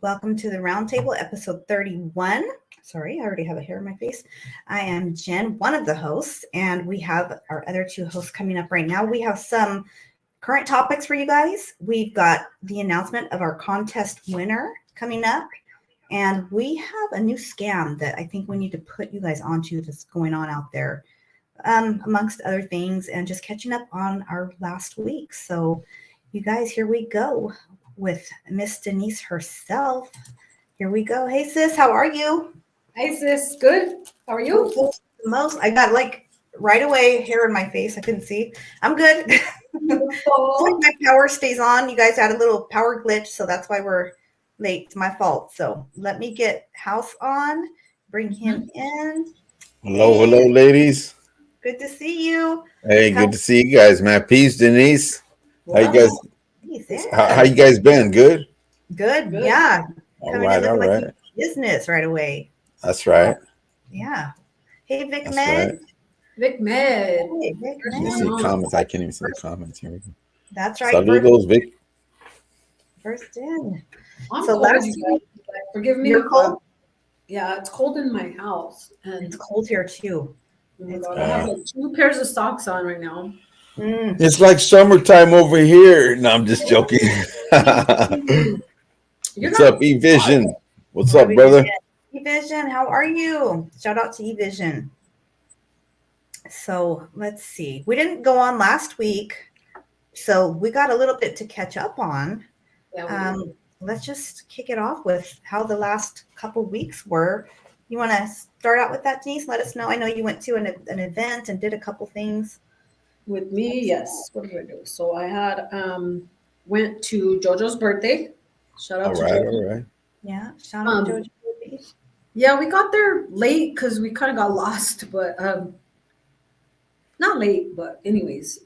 Welcome to the Roundtable, episode 31. Sorry, I already have a hair in my face. I am Jen, one of the hosts, and we have our other two hosts coming up right now. We have some current topics for you guys. We've got the announcement of our contest winner coming up, and we have a new scam that I think we need to put you guys onto that's going on out there, amongst other things, and just catching up on our last week. So, you guys, here we go with Miss Denise herself. Here we go. Hey, sis, how are you? Hi, sis. Good. How are you? Most. I got like right away hair in my face. I couldn't see. I'm good. My power stays on. You guys had a little power glitch, so that's why we're late. It's my fault. So let me get House on. Bring him in. Hello, ladies. Good to see you. Hey, good to see you guys, man. Peace, Denise. How you guys? How you guys been? Good. Good. Yeah. All right. Business right away. That's right. Yeah. Hey, Vic That's Med. right. Vic Med. Hey, Vic I Med. see comments. I can't even see the comments. Here we go. That's right. Saludos, Vic. First in. I'm So cold, last you guys. Forgive me. You're cold? Yeah, it's cold in my house, and It's cold here too. I have like 2 pairs of socks on right now. It's like summertime over here. No, I'm just joking. What's up, eVision? What's up, brother? eVision, how are you? Shout out to eVision. So let's see. We didn't go on last week, so we got a little bit to catch up on. Yeah, Let's just kick it off with how the last couple weeks were. You want to start out with that, Denise? Let us know. I know you went to an event and did a couple things. with me, yes. What did I do? So I had went to JoJo's birthday. Shout out to JoJo. All right. Yeah, shout out to JoJo. Yeah, we got there late because we kind of got lost, but not late, but anyways,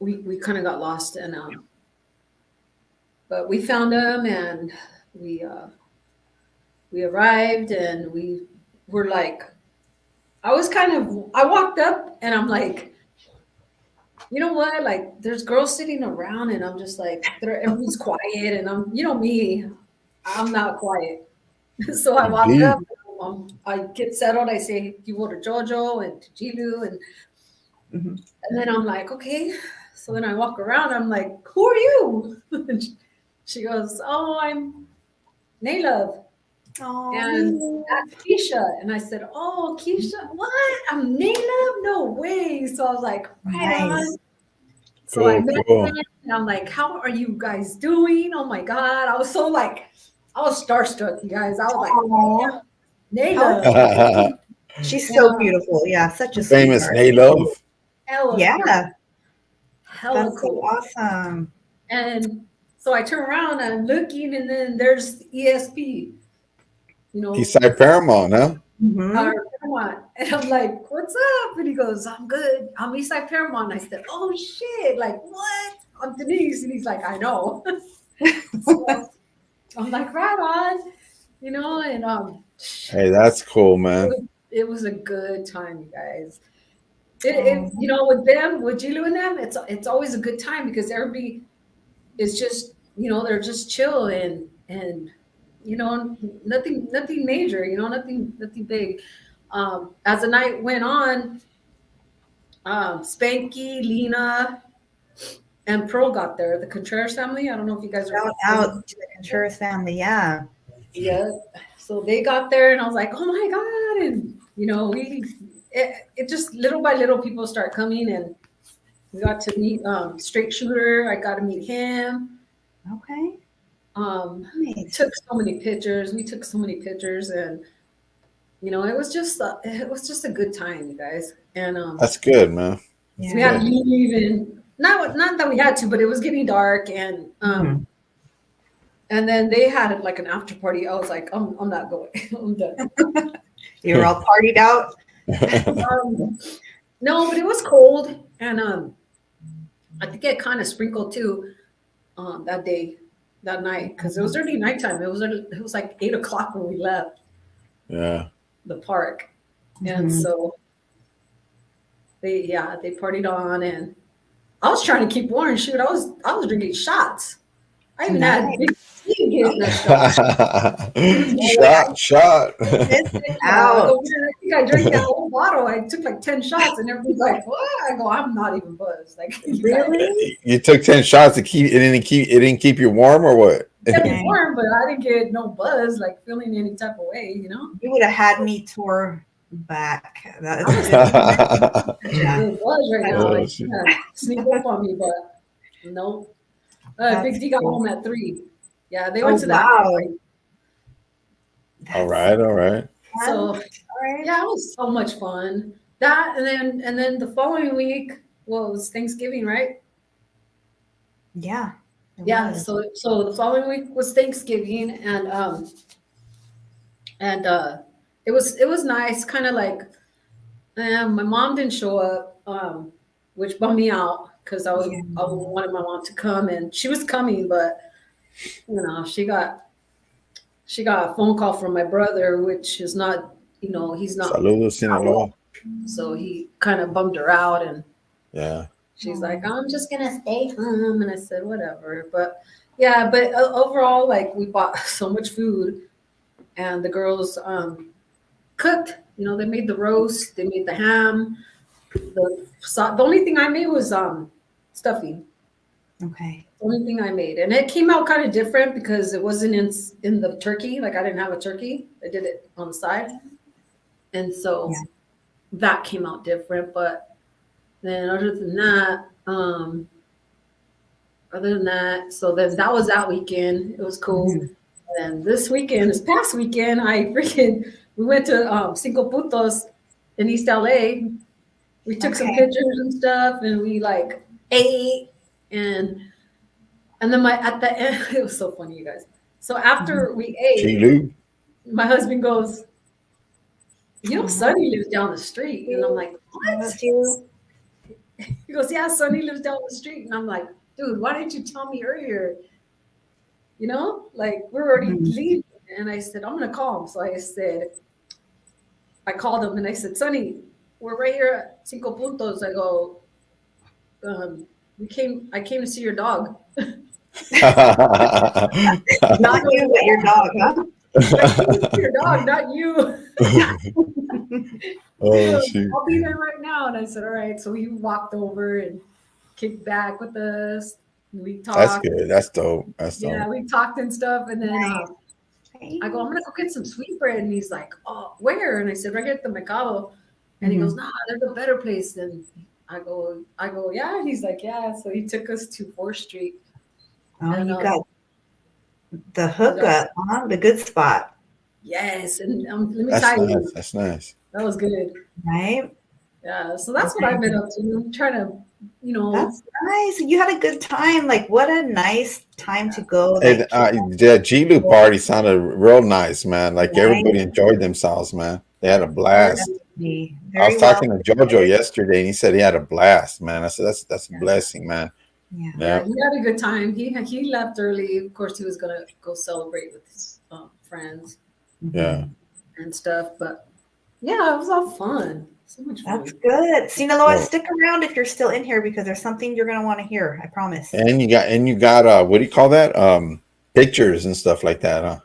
we kind of got lost, and but we found them, and we arrived, and we were like, I walked up, and I'm like, you know what? Like, there's girls sitting around, and I'm just like, everybody's quiet, and I'm, me, I'm not quiet. So I walked up, I get settled. I say, you go to JoJo and to Jilu, and then I'm like, okay. So then I walk around. I'm like, who are you? She goes, oh, I'm Naylove. And that's Keisha. And I said, oh, Keisha, what? I'm Naylove? No way. So I was like, right on. So I met her, and I'm like, how are you guys doing? Oh my God. I was starstruck, you guys. I was like, Naylove. She's so beautiful. Yeah, such a famous Naylove. Yeah. Hella that's cool. So awesome. And so I turn around, I'm looking, and then there's ESP. Eastside Paramount, huh? Paramount. And I'm like, what's up? And he goes, I'm good. I'm Eastside Paramount. And I said, oh shit, like what? I'm Denise. And he's like, I know. So I'm like, right on, and hey, that's cool, man. It was a good time, you guys. With them, with Jilu and them, it's always a good time because everybody is just, they're just chill and nothing major, nothing big. As the night went on, Spanky, Lena, and Pearl got there. The Contreras family. I don't know if you guys are out to the Contreras family. Yeah. So they got there, and I was like, oh my God, and it just little by little people start coming, and we got to meet Straight Shooter. I got to meet him. Okay. Nice. Took so many pictures. We took so many pictures, and it was just a good time, you guys. And that's good, man. So we had to leave, and not that we had to, but it was getting dark, and and then they had like an after party. I was like, I'm not going. I'm done. You were all partied out. No, but it was cold, and I think it kind of sprinkled too that night, because it was already nighttime. It was like 8 o'clock when we left. Yeah. The park, and so they partied on, and I was trying to keep warm. Shoot, I was drinking shots. I even had he getting a shot. shot. Ouch. I think I drank that whole bottle. I took like 10 shots, and everybody's like, "What?" I go, "I'm not even buzzed." Like, Really? You took 10 shots to keep it didn't keep you warm or what? kept me warm, but I didn't get no buzz, like feeling any type of way, you know. You would have had me tore back. That is Yeah. It was right now. Oh, Like, shit. sneak up on me, but no. Big D got home at 3. Yeah, they went to that. Wow. All right. So yeah, it was so much fun. That and then the following week was Thanksgiving, right? Yeah. it Yeah. was. So the following week was Thanksgiving, and it was nice, kind of like my mom didn't show up, which bummed me out because I wanted my mom to come, and she was coming, but you know she got a phone call from my brother, which is not, you know, he's not. Saludos, Sinaloa. So he kind of bummed her out, and Yeah. she's like, "I'm just gonna stay home," and I said, "Whatever." But yeah, but overall, like we bought so much food, and the girls cooked. You know, they made the roast, they made the ham. The only thing I made was stuffing. Okay. The only thing I made, and it came out kind of different because it wasn't in the turkey. Like I didn't have a turkey. I did it on the side, and so that came out different. But then other than that, so then that was that weekend. It was cool. Mhm. And then this past weekend, we went to Cinco Putos in East LA. We took some pictures and stuff, and we like ate, and then at the end, it was so funny, you guys. So after we ate, Chilu. my husband goes, "You know, Sonny lives down the street," and I'm like, "What?" He goes, "Yeah, Sonny lives down the street," and I'm like, "Dude, why didn't you tell me earlier? You know, like we're already leaving." And I said, "I'm gonna call him." So I called him and I said, "Sonny, we're right here at Cinco Puntos." I go, I came to see your dog." Not you, but your dog, huh? Your dog, not you. Oh, shoot. I'll be there right now. And I said, all right. So he walked over and kicked back with us. We talked. That's good. That's dope. Yeah, we talked and stuff. And then I go, "I'm gonna go get some sweet bread." And he's like, "Oh, where?" And I said, "Right here at the Mercado." And he goes, "Nah, there's a better place." And I go, "Yeah." And he's like, "Yeah." So he took us to 4th Street. Oh, and you got the hookup, huh? The good spot. Yes, and let me tell you, that's nice. that was good, right? Yeah, so that's what I've been up to. I'm trying to, you know. That's nice. You had a good time. Like, what a nice time to go. Hey, the Chilu party sounded real nice, man. Like everybody enjoyed themselves, man. They had a blast. I was talking to Jojo yesterday, and he said he had a blast, man. I said that's a blessing, man. Yeah, he had a good time. He left early. Of course, he was gonna go celebrate with his friends. Yeah. And stuff, but yeah, it was all fun. So much fun. That's good. Sinaloa, stick around if you're still in here because there's something you're gonna want to hear. I promise. And you got what do you call that? Pictures and stuff like that, huh?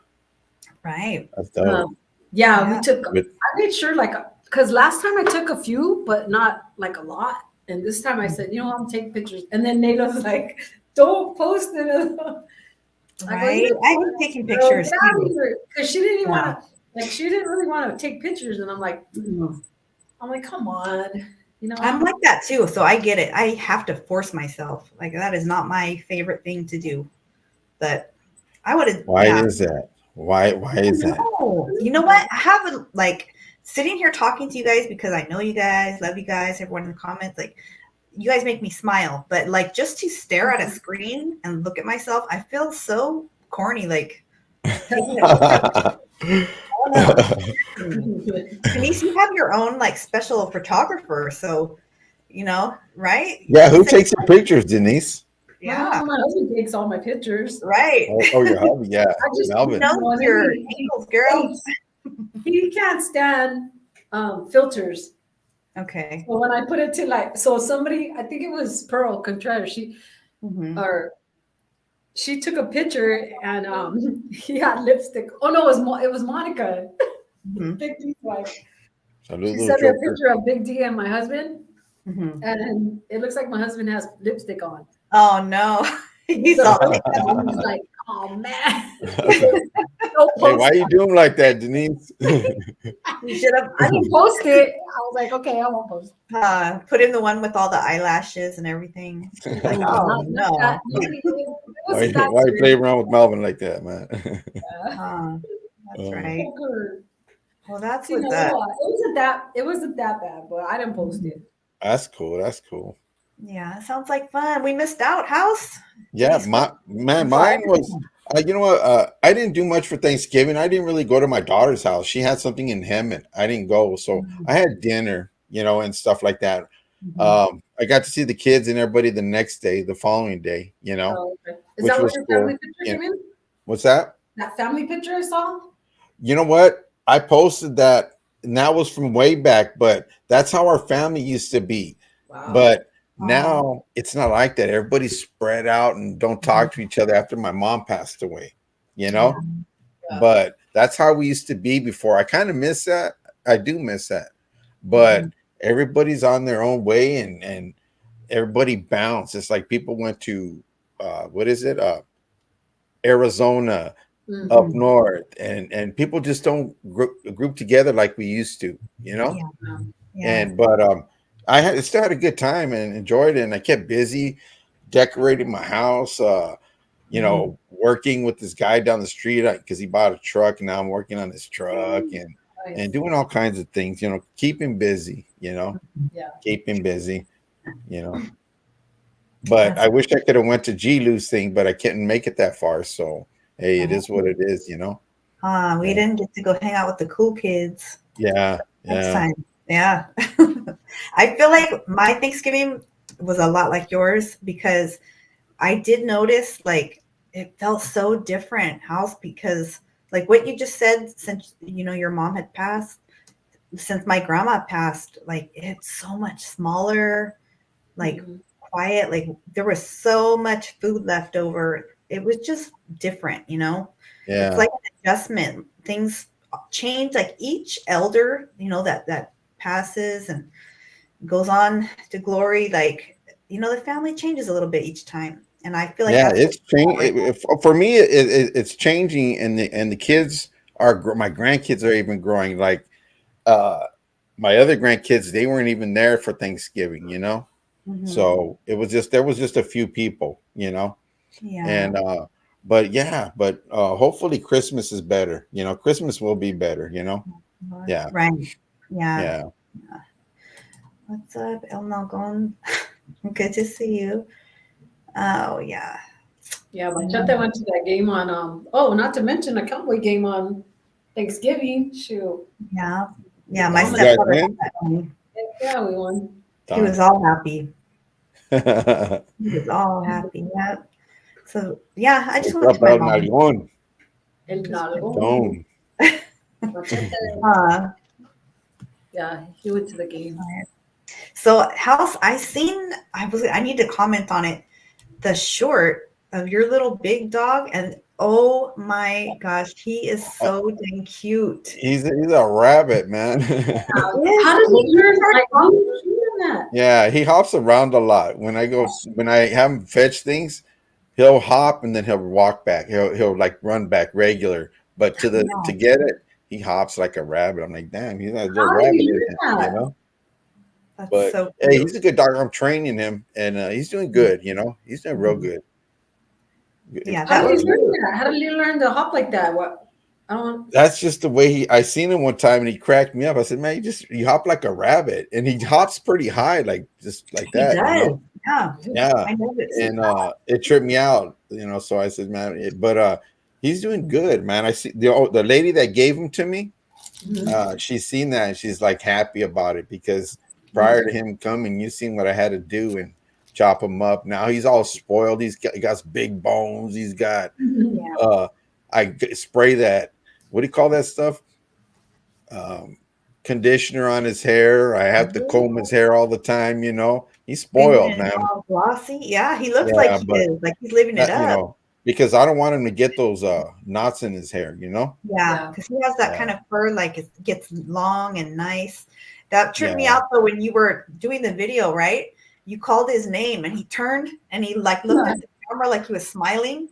Right. That's dope. Yeah, we took. I made sure, like, because last time I took a few, but not like a lot. And this time I said, you know, I'm taking pictures. And then Nayla was like, "Don't post it." Right. I've been taking pictures because she didn't even want to. Like, she didn't really want to take pictures, and I'm like, come on, you know. I'm like that too, so I get it. I have to force myself. Like that is not my favorite thing to do, but I would have. Why is that? Why is that? You know what? I have like sitting here talking to you guys because I know you guys, love you guys, everyone in the comments. Like, you guys make me smile, but like just to stare at a screen and look at myself, I feel so corny. Like. Denise, you have your own like special photographer, so you know, right? Yeah, who takes your pictures, Denise? Yeah, my husband takes all my pictures. Right. Oh, your hubby, yeah. I just Melvin. know your angles, girl. He can't stand filters. Okay. So when I put it to like, so somebody, I think it was Pearl Contreras, she she took a picture and he had lipstick. Oh no, it was Monica, Mhm. Big D's wife. Salute, She little sent me a Joker. picture of Big D and my husband, Mhm. and it looks like my husband has lipstick on. Oh no, he's So all I was like, oh man. Hey, why you doing like that, Denise? you should have I didn't post it. I was like, okay, I won't post. put in the one with all the eyelashes and everything. He's like, oh Not that. no. It Why, wasn't that why you play serious. around with Melvin like that, man? That's Oh. right. Poker. Well, that's See, no, what's up. it wasn't that bad, but I didn't post it. That's cool. That's cool. Yeah, it sounds like fun. We missed out. House? Yeah, Denise, mine was. You know what? I didn't do much for Thanksgiving. I didn't really go to my daughter's house. She had something in Hemet. I didn't go, so I had dinner, and stuff like that. I got to see the kids and everybody the next day, the following day. Oh, okay. Is which that was what your cool. family picture came in? What's that? That family picture I saw? You know what? I posted that, and that was from way back. But that's how our family used to be. Wow. But now it's not like that. Everybody's spread out and don't talk to each other after my mom passed away, Yeah. But that's how we used to be before. I kind of miss that. I do miss that. But everybody's on their own way and everybody bounced. It's like people went to what is it? Arizona, up north, and people just don't group together like we used to, Yeah. And but I still had a good time and enjoyed it, and I kept busy decorating my house, working with this guy down the street because he bought a truck, and now I'm working on his truck and doing all kinds of things, keeping busy, keeping busy, But I wish I could have went to G-Lou's thing, but I couldn't make it that far. So hey, it is what it is, We didn't get to go hang out with the cool kids. Yeah. Next time. Yeah. I feel like my Thanksgiving was a lot like yours because I did notice like it felt so different, House, because like what you just said, since your mom had passed, since my grandma passed, like it's so much smaller, like quiet, like there was so much food left over. It was just different, Yeah. It's like an adjustment. Things change, like each elder, that passes and goes on to glory, like the family changes a little bit each time. And I feel like it's changing for me. It's changing, and the kids my grandkids are even growing. Like my other grandkids, they weren't even there for Thanksgiving, So there was just a few people, and but hopefully Christmas is better. Christmas will be better. Yeah. Right. Yeah. What's up, El Nalgon? Good to see you. Oh yeah. Yeah, Machete went to that game on not to mention a cowboy game on Thanksgiving. Shoot. Yeah. Yeah, my You guys stepfather win? had that one. Yeah, we won. He was all happy. He was all happy. Yeah. So yeah, I just want to my mom. El Nalgón. Don't. Yeah, he went to the game. So House, I need to comment on it. The short of your little big dog, and oh my gosh, he is so dang cute. He's a rabbit, man. How does he learn? Like, how did you learn that? Yeah, he hops around a lot. When I have him fetch things, he'll hop and then he'll walk back. He'll like run back regular, but to get it, he hops like a rabbit. I'm like, damn, he's not a rabbit, That's But so hey, he's a good dog. I'm training him, and he's doing good. He's doing real good. Yeah, How did you learn that? How did you learn to hop like that? What? I don't. That's just the way I seen him one time, and he cracked me up. I said, "Man, you hop like a rabbit," and he hops pretty high, like just like that. He does. Yeah. I know this. And it tripped me out, So I said, "Man," but he's doing good, man. I see the lady that gave him to me. She's seen that, and she's like happy about it because prior to him coming, you seen what I had to do and chop him up. Now he's all spoiled. He got big bones. He's got I spray that. What do you call that stuff? Conditioner on his hair. I have to comb his hair all the time. He's spoiled, man. All glossy. Yeah, he looks like he is. Like he's living it up. because I don't want him to get those knots in his hair, you know? Yeah, Yeah. because he has that Yeah. kind of fur, like it gets long and nice. That tripped me Yeah. out though when you were doing the video, right? You called his name and he turned and he like looked at the camera like he was smiling.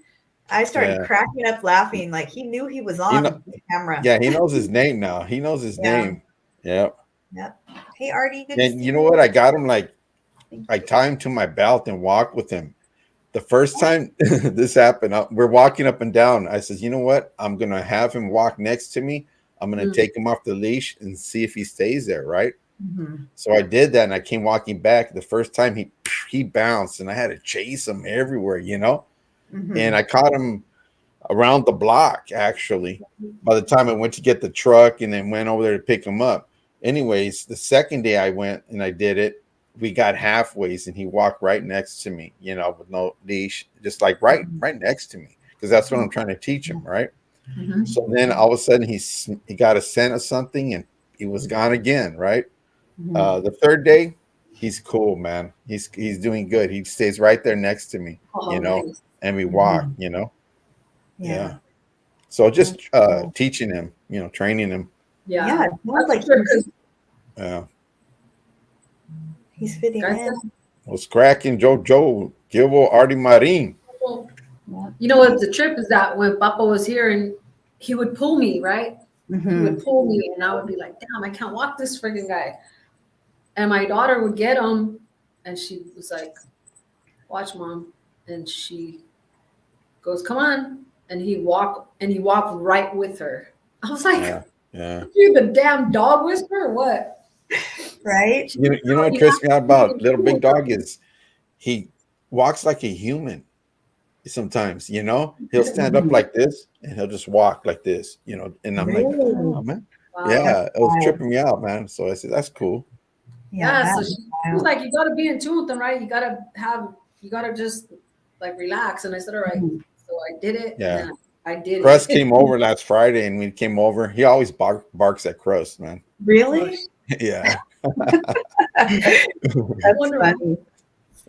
I started Yeah. cracking up laughing, like he knew he was on know- the camera. Yeah, he knows his name now. He knows his Yeah. name. Yep. Yep. Hey Artie, good to And see you know what? I got him like Thank I you. tie him to my belt and walk with him. The first time this happened, we're walking up and down. I says, you know what? I'm gonna have him walk next to me. I'm gonna take him off the leash and see if he stays there, right? Mhm. So I did that, and I came walking back. The first time he bounced, and I had to chase him everywhere, you know. Mhm. And I caught him around the block. Actually, by the time I went to get the truck and then went over there to pick him up. Anyways, the second day I went and I did it, we got halfways, and he walked right next to me, you know, with no leash, just like right next to me, because that's what I'm trying to teach him, right? Mhm. So then all of a sudden he got a scent of something and he was gone again, right? Mhm. The third day, he's cool, man. He's doing good. He stays right there next to me, Oh, you know, nice. and we walk, Mhm. you know. Yeah. Yeah. So just That's cool. teaching him, you know, training him. Yeah. Yeah, it sounds like That's good, 'cause he's fitting guys, in. Was cracking Joe Gilbo Artie Marin. Yeah. you know what the trip is that when Papa was here and he would pull me, right? He Mhm. would pull me and I would be like, damn, I can't walk this freaking guy. And my daughter would get him and she was like, watch mom. And she goes, come on. And he walked right with her. I was like, Yeah. you the damn dog whisperer or what? Right? You know what trips me out about Little Big Dog is he walks like a human sometimes, you know. He'll stand up like this and he'll just walk like this, you know. And I'm like, Really? oh man. Wow. Yeah, it was wild. tripping me out, man. So I said, that's cool. Yeah, that so is she was wild. like, you gotta be in tune with them, right? You gotta just like relax. And I said, all right. Mhm. So I did it. Yeah. And then I did Crust it. came over last Friday and we came over. He always barks at Crust, man. Really? Yeah. That's Wonder- funny.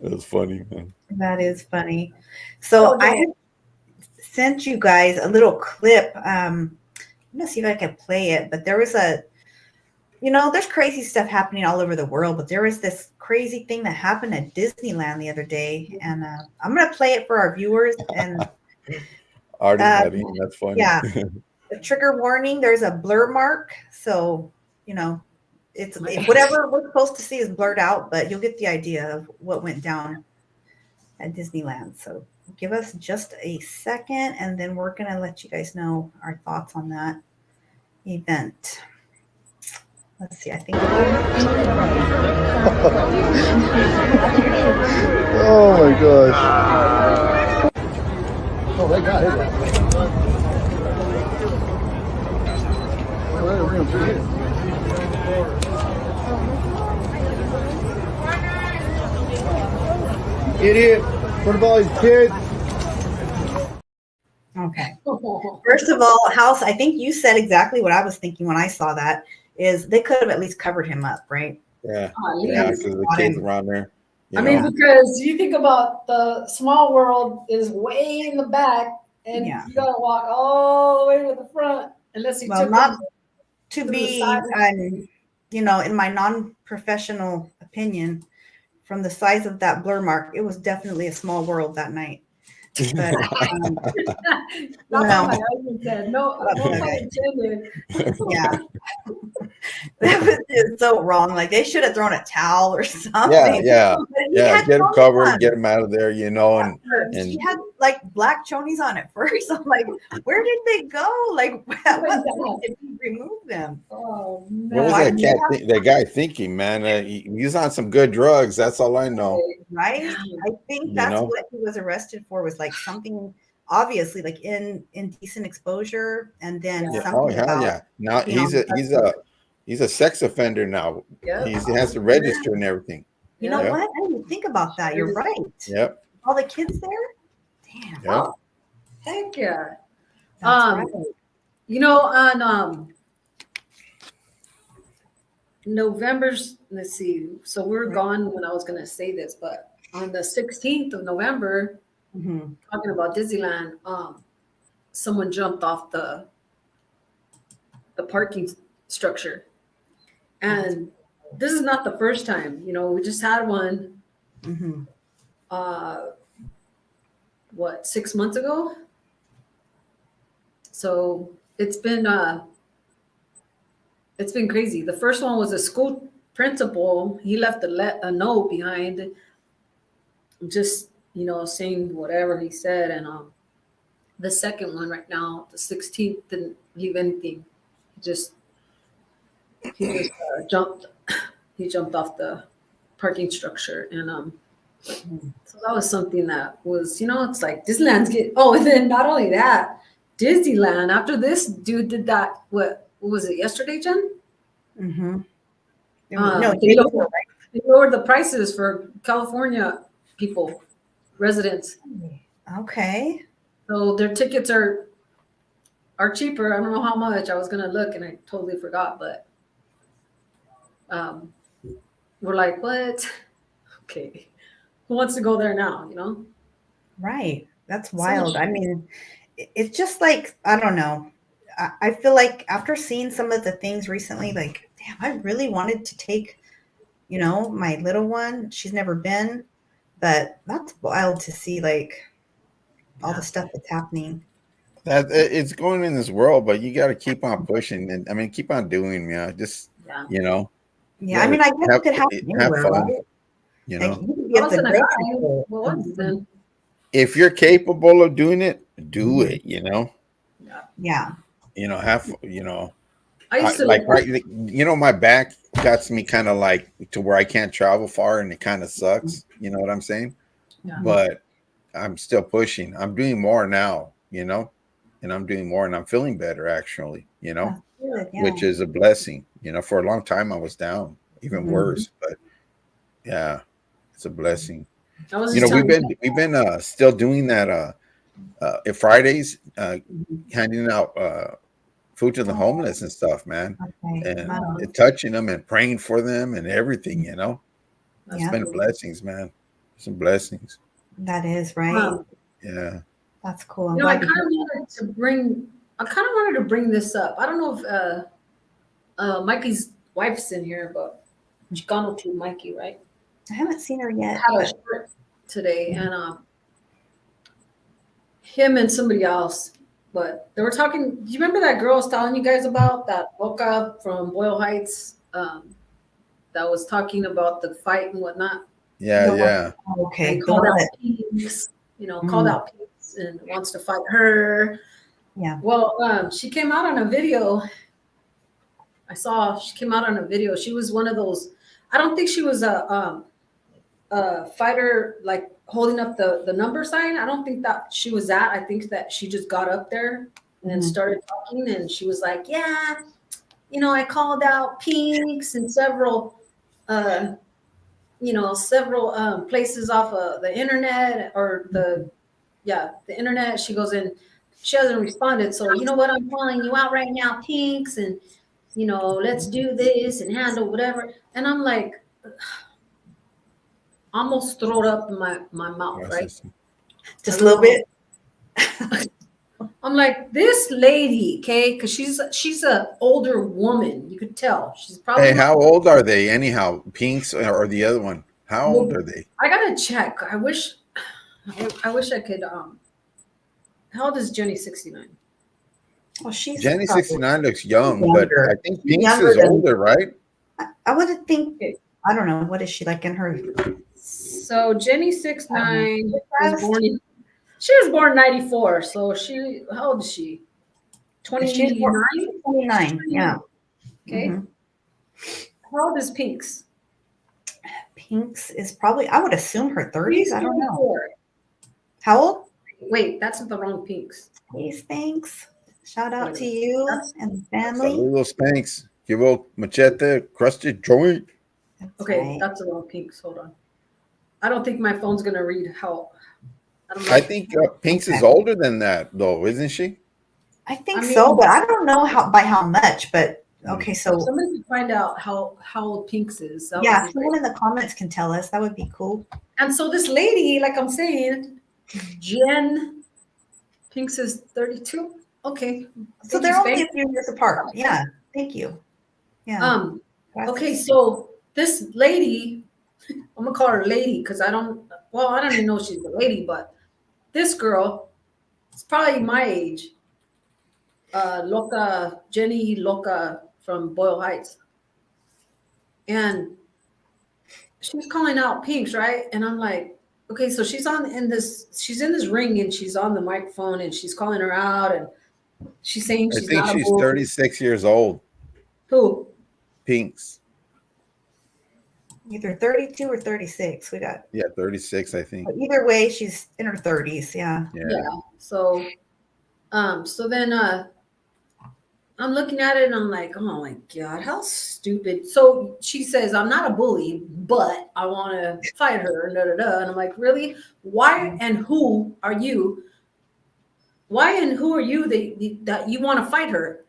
It was funny, man. That is funny. So Oh, I yeah. had sent you guys a little clip. I'm gonna see if I can play it, but there was there's crazy stuff happening all over the world, but there was this crazy thing that happened at Disneyland the other day, and I'm gonna play it for our viewers. And Artie Marin, that's funny. yeah, the trigger warning. There's a blur mark, so it's whatever we're supposed to see is blurred out, but you'll get the idea of what went down at Disneyland. So give us just a second, and then we're going to let you guys know our thoughts on that event. Let's see. I think. Oh my gosh. Oh, they got it. Idiot. What about these kids? Okay. First of all, House, I think you said exactly what I was thinking when I saw that, is they could have at least covered him up, right? Yeah. Oh, Yeah, least. because the kids around there. I mean, because you think about the small world is way in the back, and Yeah. you gotta walk all the way to the front, unless you Well, took not them to the be, side. in my non-professional opinion, from the size of that blur mark, it was definitely a small world that night. But That's No. what my husband said. No pun Okay. intended. yeah, that was just so wrong. Like they should have thrown a towel or something. yeah. But he Yeah, had get them chonies covered, on get them out of there, you know, and he had like black chonies on at first. I'm like, where did they go? Like, what point did he remove them? Oh what was man. that guy thinking, man? He's on some good drugs. That's all I know. Right? I think You that's know? what he was arrested for, was like something obviously like indecent exposure, and then Yeah. something Oh hell about yeah! Now being on he's a sex offender now. Yep. He has to register and everything. You know Yeah. what? I didn't think about that. You're right. Yep. All the kids there? Damn. Yep. Heck yeah. That's right. You know, on November's, let's see. So we're gone when I was gonna say this, but on the 16th of November, Mhm. talking about Disneyland, someone jumped off the parking structure. And this is not the first time, we just had one, Mhm. uh, 6 months ago? So it's been crazy. The first one was a school principal. He left a note behind, just, saying whatever he said. And the second one right now, the 16th, didn't leave anything. Just jumped. He jumped off the parking structure, and so that was something that was, it's like Disneyland's get. Oh, and then not only that, Disneyland. After this dude did that, what was it yesterday, Jen? Mhm. No, day before, they lowered the prices for California people, residents. right? Okay. So their tickets are cheaper. I don't know how much. I was gonna look and I totally forgot, but we're like, what? Okay, who wants to go there now? Right. That's So wild. much- I mean, it's just like, I don't know. I feel like after seeing some of the things recently, like, damn, I really wanted to take, my little one. She's never been, but that's wild to see, like, all the stuff that's happening. That it's going in this world, but you got to keep on pushing, and I mean, keep on doing. Yeah, just Yeah. you know, Yeah. I mean, I guess it could happen have anywhere, fun. right? You Like, know, you could be I at was the gonna grocery die. store. What was it then? if you're capable of doing it, do it. Yeah. Have I used to like like right. My back got me kind of like to where I can't travel far, and it kind of sucks. You know what I'm saying? Yeah. But I'm still pushing. I'm doing more now. And I'm doing more, and I'm feeling better actually. That's good, yeah. Which is a blessing. For a long time I was down, even Mhm. worse. But yeah, it's a blessing. I was just We've telling been still doing that Fridays, handing out food to the homeless and stuff, man, Okay. and Wow. touching them and praying for them and everything. It's Yeah. been blessings, man. Some blessings. That is right. Yeah. That's cool. I'm I glad kind of wanted to bring this up. I don't know if Mikey's wife's in here, but Chicano to Mikey, right? I haven't seen her yet. Had a But shirt today, and him and somebody else, but they were talking. Do you remember that girl I was telling you guys about, that Boca from Boyle Heights, that was talking about the fight and whatnot? Yeah. No. Yeah. okay. And the called one out that- Peace, called out Peace and wants to fight her. Yeah. Well, she came out on a video. She came out on a video. She was one of those. I don't think she was a fighter, like holding up the number sign. I don't think that she was that. I think that she just got up there and Mhm. started talking, and she was like, "Yeah, I called out Pinks and several places off of the internet or the internet." She goes in. She hasn't responded. So you know what? I'm calling you out right now, Pinks, and let's do this and handle whatever. And I'm like, almost throw it up in my mouth, right? Just a little bit. I'm like, this lady, okay, because she's an older woman. You could tell she's probably. Hey, how old are they anyhow? Pinks or the other one? How old are they? I gotta check. I wish I could. How old is Jenny? 69. Well, she's Jenny probably 69 looks young, younger. but I think Pinks Younger is than- older, right? I would think. I don't know. What is she like in her? So Jenny 69 Fast. was born. She was born 94. So how old is she? 29. 29. Yeah. Okay. Mhm. How old is Pinks? Pinks is probably. I would assume her 30s. I don't know. 24. How old? Wait, that's the wrong Pinks. Hey, thanks. Shout out to you and the family. Saludos, Pinks. Give old Machete crusted joint. That's Okay, right. that's the wrong Pinks. Hold on. I don't think my phone's gonna read how. I don't know. I think Pinks is older than that, though, isn't she? I think I mean- so, but I don't know by how much. But okay, so Somebody can find out how old Pinks is. That would yeah, be if someone great. in the comments can tell us, that would be cool. And so this lady, like I'm saying, Jen Pinks is 32. Okay. So Thank they're you, only Spank. a few years apart. Yeah. Thank you. Yeah. Okay, so this lady, I'm gonna call her lady because I don't even know if she's a lady, but this girl is probably my age. Jenny Loca from Boyle Heights. And she's calling out Pinks, right? And I'm like, okay, so she's in this ring and she's on the microphone and she's calling her out and she's saying I she's think not a she's bull. 36 years old. Who? Pinks. Either 32 or 36. We got 36, I think. either way, she's in her 30s. Yeah. Yeah. So then I'm looking at it and I'm like, oh my God, how stupid. So she says, I'm not a bully, but I want to fight her. Da, da, da. And I'm like, really? Why and who are you? Why and who are you that you want to fight her?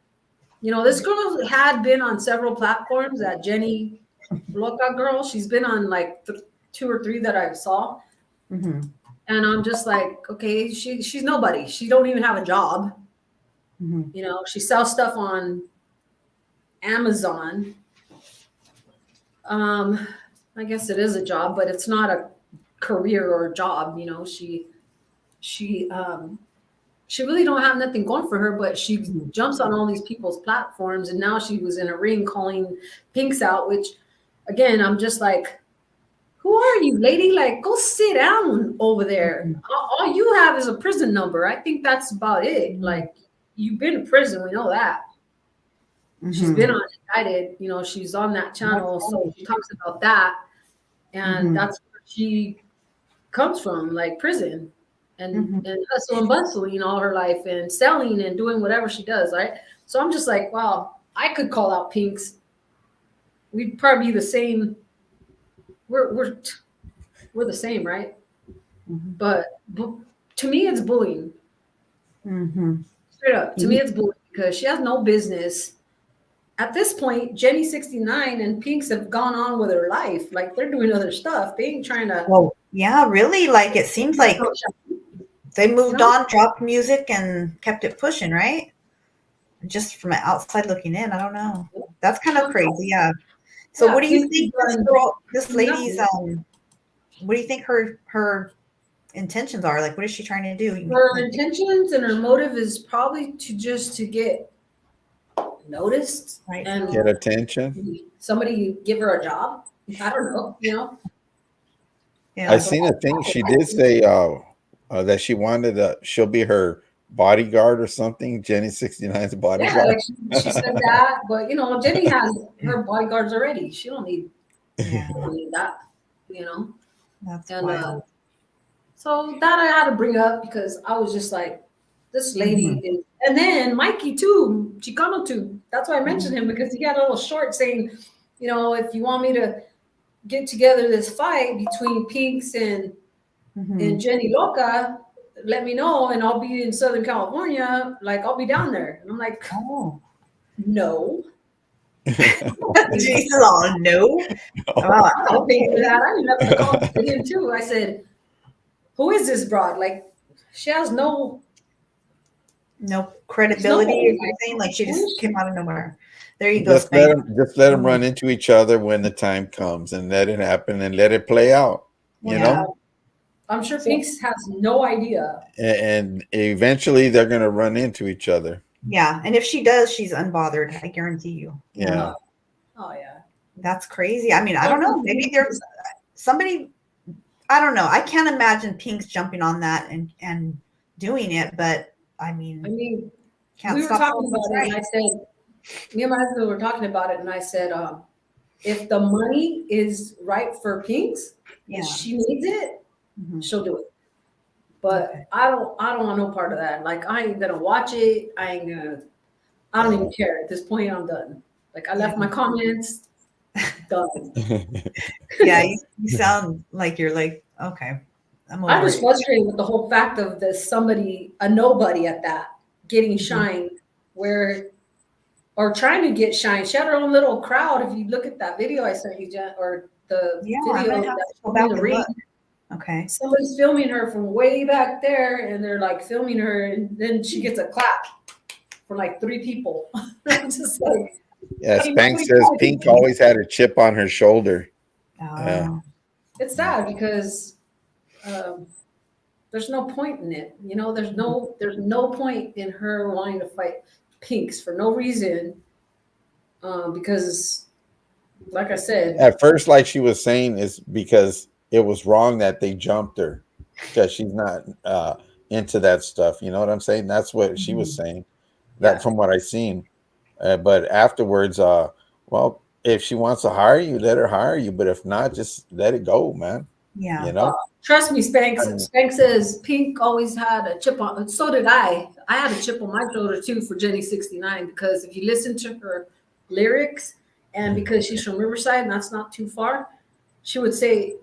You know, this girl had been on several platforms, that Jenny Loca girl. She's been on like 2 or 3 that I saw. Mm-hmm. And I'm just like, okay, she's nobody. She don't even have a job. Mm-hmm. You know, she sells stuff on Amazon. I guess it is a job, but it's not a career or a job. You know, she really don't have nothing going for her, but she jumps on all these people's platforms. And now she was in a ring calling Pinks out, which again, I'm just like, who are you, lady? Like, go sit down over there. All you have is a prison number. I think that's about it. Like, you've been to prison. We know that. Mm-hmm. She's been on Indicted. You know, she's on that channel. So she talks about that. And that's where she comes from, like prison and hustle and bustling all her life and selling and doing whatever she does, right? So I'm just like, wow, I could call out Pinks. We'd probably be the same. We're the same, right? Mm-hmm. But to me, it's bullying. Mm-hmm. Straight up, to me, it's bullying because she has no business. At this point, Jenny 69 and Pinks have gone on with her life. Like they're doing other stuff. They ain't trying to. Well, yeah, really. Like it seems like they moved on, dropped music, and kept it pushing, right? Just from outside looking in, I don't know. That's kind of crazy, yeah. So, what do you think this lady's? What do you think her intentions are? Like, what is she trying to do? Her intentions and her motive is probably to get noticed, right? And Get attention. Somebody give her a job. I don't know, you know. Yeah, I seen a thing. She did say that she wanted she'll be her bodyguard or something. Jenny 69's bodyguard. Yeah, like she said that, but you know, Jenny has her bodyguards already. She don't need that, you know. That's wild. So that I had to bring up because I was just like, this lady is, and then Mikey too, Chicano too. That's why I mentioned him because he had a little short saying, you know, if you want me to get together this fight between Pinks and Jenny Loca, let me know and I'll be in Southern California. Like I'll be down there. And I'm like, oh no. Jesus, oh no. I'll pay for that. I ended up calling him too. I said, who is this broad? Like she has no credibility or anything. Like she just came out of nowhere. There you go. Just let them run into each other when the time comes and let it happen and let it play out. You know? I'm sure Pinks has no idea. And eventually they're going to run into each other. Yeah. And if she does, she's unbothered. I guarantee you. Yeah. Oh, yeah. That's crazy. I mean, I don't know. Maybe there's somebody, I don't know. I can't imagine Pinks jumping on that and doing it. But I mean, we were talking about it and I said, me and my husband were talking about it and I said, if the money is right for Pinks, and she needs it, she'll do it. But I don't want no part of that. Like I ain't gonna watch it. I don't even care. At this point, I'm done. Like I left my comments. Done. Yeah, you sound like you're like, okay. I'm just frustrated with the whole fact of this a nobody at that, getting shine or trying to get shine. She had her own little crowd. If you look at that video I sent you, Jen, or the video that in the ring. Okay. Somebody's filming her from way back there, and they're like filming her, and then she gets a clap from like 3 people. I'm just like, Yeah, I mean, Spank nobody says calls Pink it. always had a chip on her shoulder. Yeah. Oh, It's sad because there's no point in it. You know, there's no point in her wanting to fight Pinks for no reason. Because, like I said, At first, like she was saying, is because it was wrong that they jumped her because she's not into that stuff. You know what I'm saying? That's what she was saying. That Yeah. from what I seen. But afterwards, well, if she wants to hire you, let her hire you. But if not, just let it go, man. yeah. You know? trust me, Spanx. I mean- Spanx says Pink always had a chip on. So did I. I had a chip on my shoulder too for Jenny 69 because if you listen to her lyrics, and because she's from Riverside and that's not too far, she would say,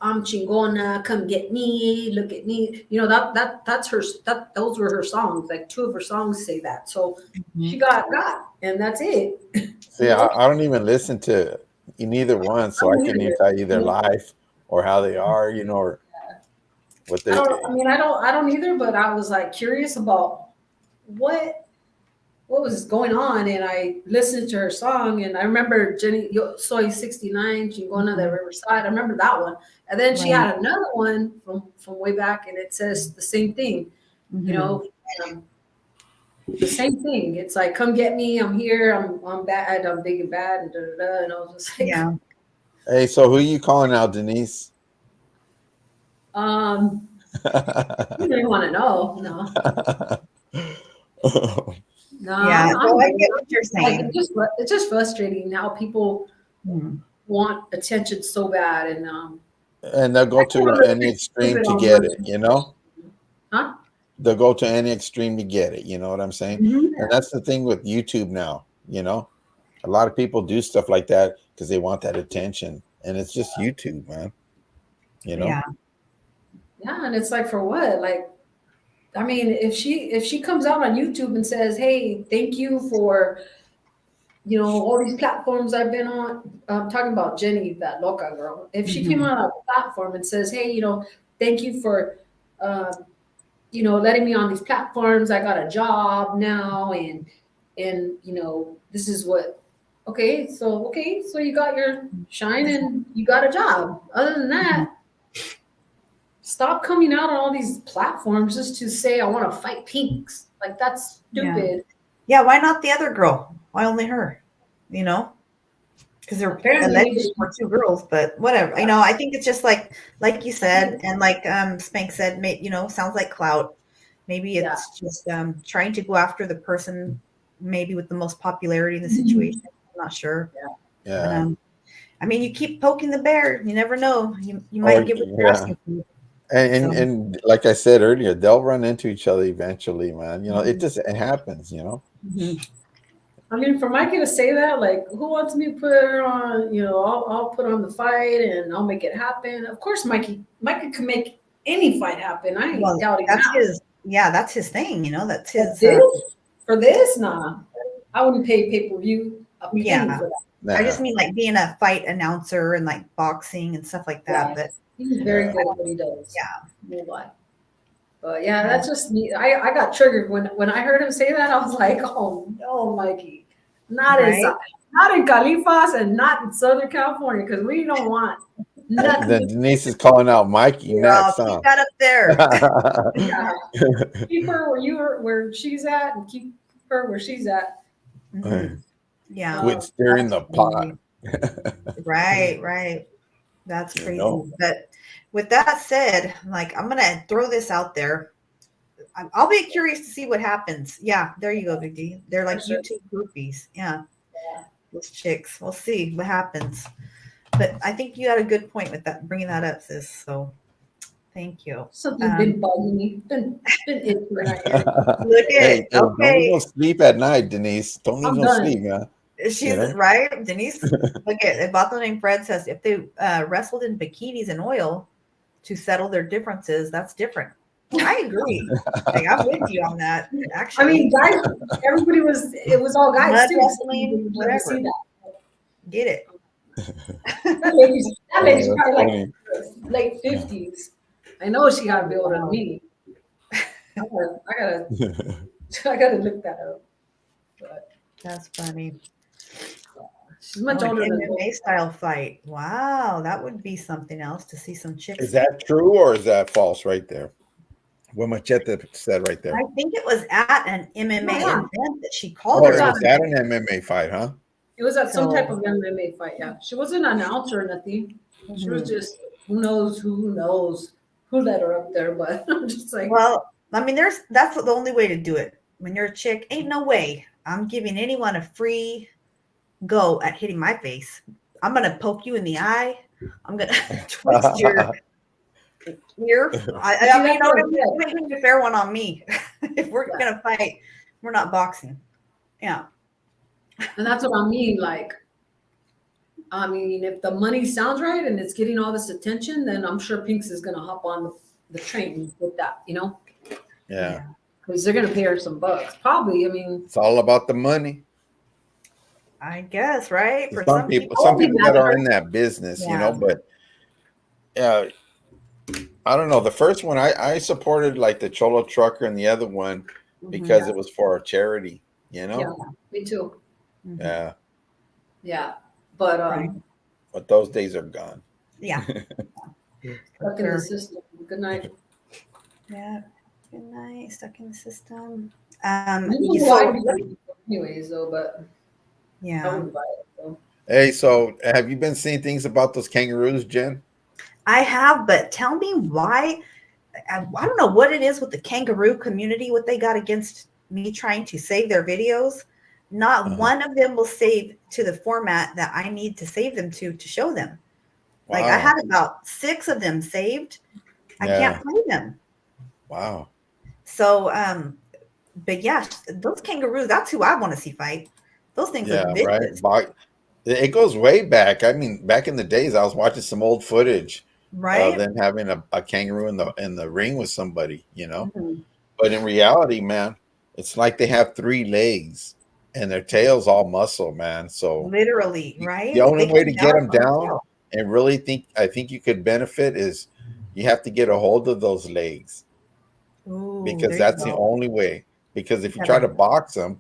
"I'm chingona, come get me, look at me." You know that's her. Those were her songs. Like 2 of her songs say that. So she got, and that's it. See, I don't even listen to neither one, so I can tell you their life or how they are, you know, or what they. I don't either. But I was like curious about what was going on, and I listened to her song, and I remember Jenny Soy 69, Chingona de Riverside. I remember that one, and then she had another one from way back, and it says the same thing. You know, the same thing. It's like, come get me. I'm here. I'm bad. I'm big and bad, and and I was just like, Yeah. Hey, so who are you calling out, Denise? You really want to know? No, Yeah. So I get what you're like, saying. it's just frustrating how people want attention so bad, and And they'll go to any extreme to get it, you know? Huh? They'll go to any extreme to get it, you know what I'm saying? And that's the thing with YouTube now, you know? A lot of people do stuff like that because they want that attention. And it's just YouTube, man. You know? Yeah. Yeah, and it's like, for what? Like, I mean, if she comes out on YouTube and says, "Hey, thank you for, you know, all these platforms I've been on," I'm talking about Jenny, that loca girl. If she came out on a platform and says, "Hey, you know, thank you for, you know, letting me on these platforms. I got a job now, and you know, this is what." Okay, so you got your shine and you got a job. Other than that, stop coming out on all these platforms just to say, "I want to fight Pinks." Like, that's stupid. Yeah. Why not the other girl? Why only her? You know? Because they're Apparently- alleged for 2 girls, but whatever. You know, I think it's just like you said, and like Spank said, you know, sounds like clout. Maybe it's just trying to go after the person maybe with the most popularity in the situation. I'm not sure. Yeah. But, I mean, you keep poking the bear. You never know. You might get what you're asking for. And like I said earlier, they'll run into each other eventually, man. You know, it happens, you know. I mean, for Mikey to say that, like, who wants me to put her on? You know, I'll put on the fight and I'll make it happen. Of course, Mikey can make any fight happen. I ain't doubting that's that. his. Yeah, that's his thing. You know, that's his. For this, nah, I wouldn't pay pay-per-view a penny for that. I just mean like being a fight announcer and like boxing and stuff like that. Yeah. But He's very good at what he does. Yeah. No lie. But yeah, that's just me. I got triggered when I heard him say that. I was like, "Oh no, Mikey, not in Califas and not in Southern California, because we don't want nothing." Then Denise is calling out Mikey next, keep huh? that up there. Yeah. Keep her where she's at, and keep her where she's at. Yeah. Quit stirring the pot. Right. That's crazy. You know? But with that said, like, I'm gonna throw this out there. I'll be curious to see what happens. Yeah, there you go, Big D. They're like YouTube groupies. Yeah. Those chicks. We'll see what happens. But I think you had a good point with that, bringing that up, sis. So thank you. Something's been bugging me. Been itching right here. Look at Hey, don't okay. go sleep at night, Denise. Don't I'm even go done. sleep, man. She's right, Denise. Look at Vato named Fred says if they wrestled in bikinis and oil to settle their differences, that's different. I agree. Like, I'm with you on that. Actually, I mean, guys, it was all guys Mud too. wrestling, You never whatever. see that. Get it. That lady's That's probably like funny. late 50s. I know she got to be older than me. I gotta look that up. But That's funny. she's much Oh, older an than MMA me. style fight. Wow, that would be something else to see some chicks. Is that true or is that false right there? What Machete said right there. I think it was at an MMA Yeah. event that she called Oh, it herself. was at an MMA fight, huh? It was at some So- type of MMA fight. Yeah, she wasn't an announcer or nothing. She was Mhm. just who knows who let her up there. But I'm just like, Well, I mean, that's the only way to do it. When you're a chick, ain't no way I'm giving anyone a free go at hitting my face. I'm gonna poke you in the eye. I'm gonna twist your ear. I mean, you know what I mean? You ain't gonna be a fair one on me. If we're gonna fight, we're not boxing. Yeah. and that's what I mean. Like, I mean, if the money sounds right and it's getting all this attention, then I'm sure Pinks is gonna hop on the train with that. Yeah. Because they're gonna pay her some bucks, probably. I mean, It's all about the money. I guess, right? For Some people Oh, that are in that business, Yeah. but I don't know. The first one I supported like the Cholo Trucker and the other one because it was for a charity, yeah, me too. Mhm. Yeah. Yeah, but Right. But those days are gone. Yeah. stuck in the system. Good night. Yeah. Good night. Stuck in the system. I don't know So- why I'd be anyways, though, but I yeah. wouldn't buy it. So. Hey, so have you been seeing things about those kangaroos, Jen? I have, but tell me why. I don't know what it is with the kangaroo community, what they got against me trying to save their videos. Not one of them will save to the format that I need to save them to show them. Like I Wow. had about 6 of them saved. I Yeah. can't play them. Wow. So, but yeah, those kangaroos, that's who I want to see fight. Those things Yeah, are vicious. right. It goes way back. I mean, back in the days, I was watching some old footage Right? of them having a kangaroo in the ring with somebody, Mhm. But in reality, man, it's like they have 3 legs and their tail's all muscle, man. So Literally, right? the only They way can to get them balance on down themselves. and really I think you could benefit is you have to get a hold of those legs Ooh, because there you that's the go. only way. Because if you Yeah. try to box them,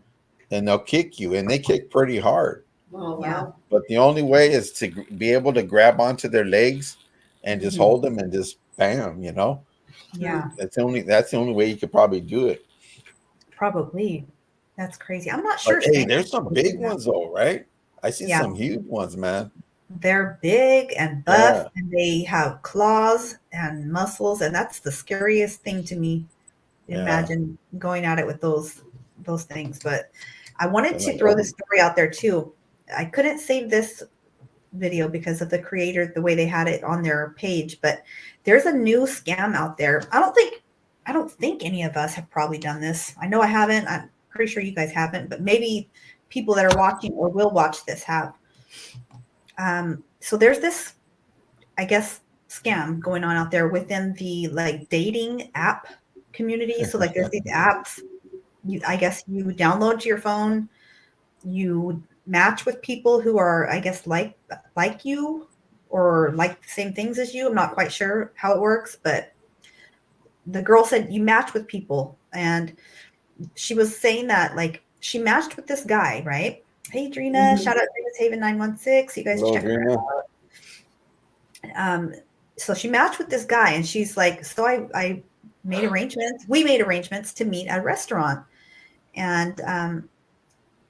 then they'll kick you, and they kick pretty hard. Oh, Yeah. wow. But the only way is to be able to grab onto their legs and just Mhm. hold them and just bam, Yeah, That's the only way you could probably do it. probably. That's crazy. I'm not sure. But hey, Stan- there's some big ones though, right? I see Yeah. some huge ones, man. They're big and buff, Yeah. and they have claws and muscles, and that's the scariest thing to me. Yeah. Imagine going at it with those things. But I wanted They're to like, throw oh. this story out there too. I couldn't save this video because of the creator, the way they had it on their page, but there's a new scam out there. I don't think any of us have probably done this. I know I haven't. I'm pretty sure you guys haven't, but maybe people that are watching or will watch this have. So there's this, I guess, scam going on out there within the like dating app community. So like there's these apps, I guess you download to your phone, you match with people who are, I guess, like you or like the same things as you. I'm not quite sure how it works, but the girl said you match with people, and she was saying that like she matched with this guy, right? Hey, Drina, Mhm. shout out Drina's Haven 916. You guys Hello, check her Drina. out. So she matched with this guy, and she's like, so I made arrangements. We made arrangements to meet at a restaurant, and